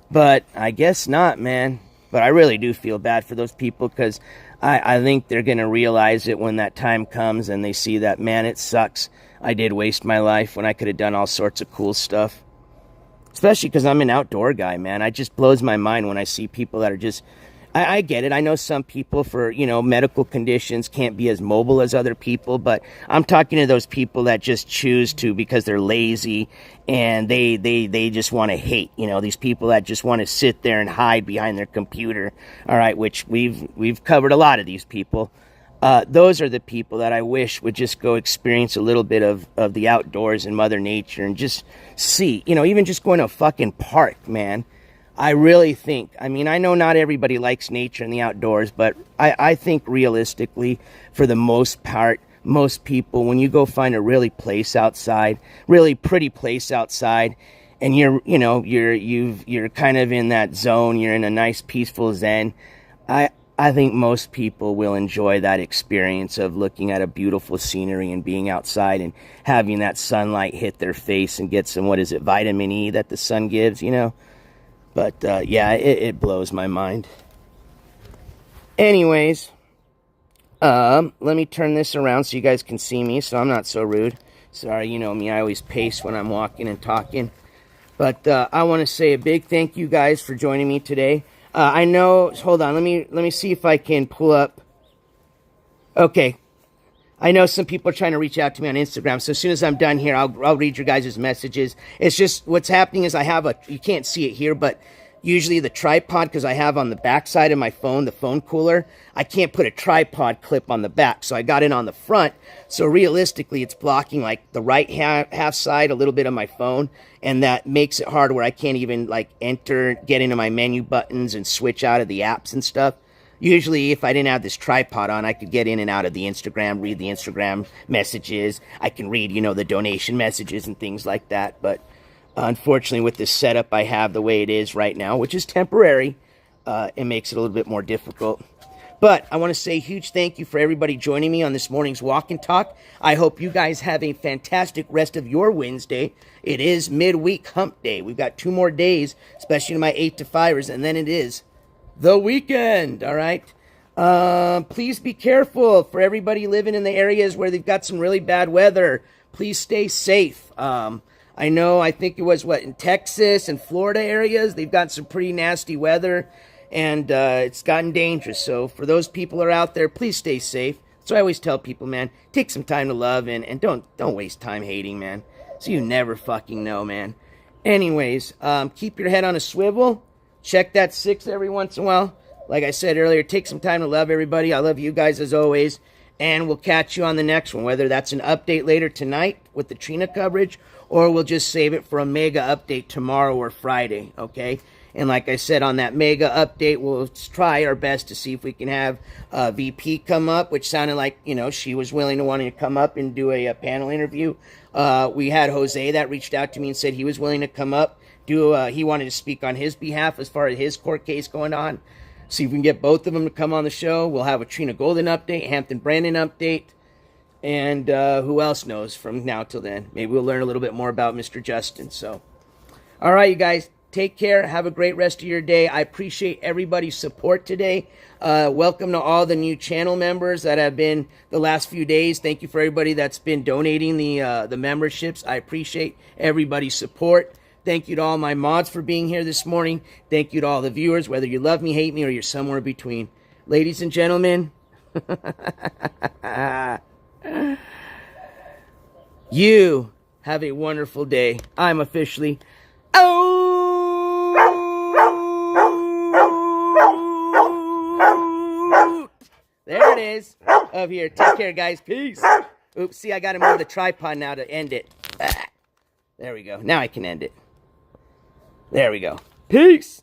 but I guess not, man. But I really do feel bad for those people because I think they're going to realize it when that time comes and they see that, man, it sucks. I did waste my life when I could have done all sorts of cool stuff. Especially because I'm an outdoor guy, man. It just blows my mind when I see people that are just... I get it. I know some people for, medical conditions can't be as mobile as other people, but I'm talking to those people that just choose to because they're lazy and they just want to hate, these people that just want to sit there and hide behind their computer. All right, which we've covered a lot of these people. Those are the people that I wish would just go experience a little bit of the outdoors and Mother Nature and just see, even just going to a fucking park, man. I really think, I know not everybody likes nature and the outdoors, but I think realistically, for the most part, most people, when you go find a really pretty place outside, and you're kind of in that zone, you're in a nice peaceful zen, I think most people will enjoy that experience of looking at a beautiful scenery and being outside and having that sunlight hit their face and get some, vitamin E that the sun gives, But, yeah, it blows my mind. Anyways, let me turn this around so you guys can see me, so I'm not so rude. Sorry, you know me, I always pace when I'm walking and talking. But, I want to say a big thank you guys for joining me today. I know, hold on, let me see if I can pull up. Okay. I know some people are trying to reach out to me on Instagram, so as soon as I'm done here, I'll read your guys' messages. It's just, what's happening is I have you can't see it here, but usually the tripod, because I have on the back side of my phone, the phone cooler, I can't put a tripod clip on the back, so I got it on the front. So realistically, it's blocking like the right half side, a little bit of my phone, and that makes it hard where I can't even like get into my menu buttons and switch out of the apps and stuff. Usually, if I didn't have this tripod on, I could get in and out of the Instagram, read the Instagram messages. I can read, the donation messages and things like that. But Unfortunately, with this setup I have the way it is right now, which is temporary, it makes it a little bit more difficult. But I want to say a huge thank you for everybody joining me on this morning's Walk and Talk. I hope you guys have a fantastic rest of your Wednesday. It is midweek hump day. We've got 2 more days, especially to my 8 to 5ers, and then it is the weekend, all right? Please be careful for everybody living in the areas where they've got some really bad weather. Please stay safe. I know, I think it was, in Texas and Florida areas, they've got some pretty nasty weather. And it's gotten dangerous. So for those people who are out there, please stay safe. So I always tell people, man, take some time to love and don't waste time hating, man. So you never fucking know, man. Anyways, keep your head on a swivel. Check that 6 every once in a while. Like I said earlier, take some time to love everybody. I love you guys as always. And we'll catch you on the next one, whether that's an update later tonight with the Trina coverage, or we'll just save it for a mega update tomorrow or Friday, okay? And like I said, on that mega update, we'll try our best to see if we can have VP come up, which sounded like, she was willing to want to come up and do a panel interview. We had Jose that reached out to me and said he was willing to come up. He wanted to speak on his behalf as far as his court case going on. See if we can get both of them to come on the show. We'll have a Trina Golden update, Hampton Brandon update. And who else knows from now till then? Maybe we'll learn a little bit more about Mr. Justin. So, all right, you guys. Take care. Have a great rest of your day. I appreciate everybody's support today. Welcome to all the new channel members that have been the last few days. Thank you for everybody that's been donating the memberships. I appreciate everybody's support. Thank you to all my mods for being here this morning. Thank you to all the viewers, whether you love me, hate me, or you're somewhere between. Ladies and gentlemen, you have a wonderful day. I'm officially out. There it is. Over here. Take care, guys. Peace. Oops, see, I got to move the tripod now to end it. There we go. Now I can end it. There we go. Peace.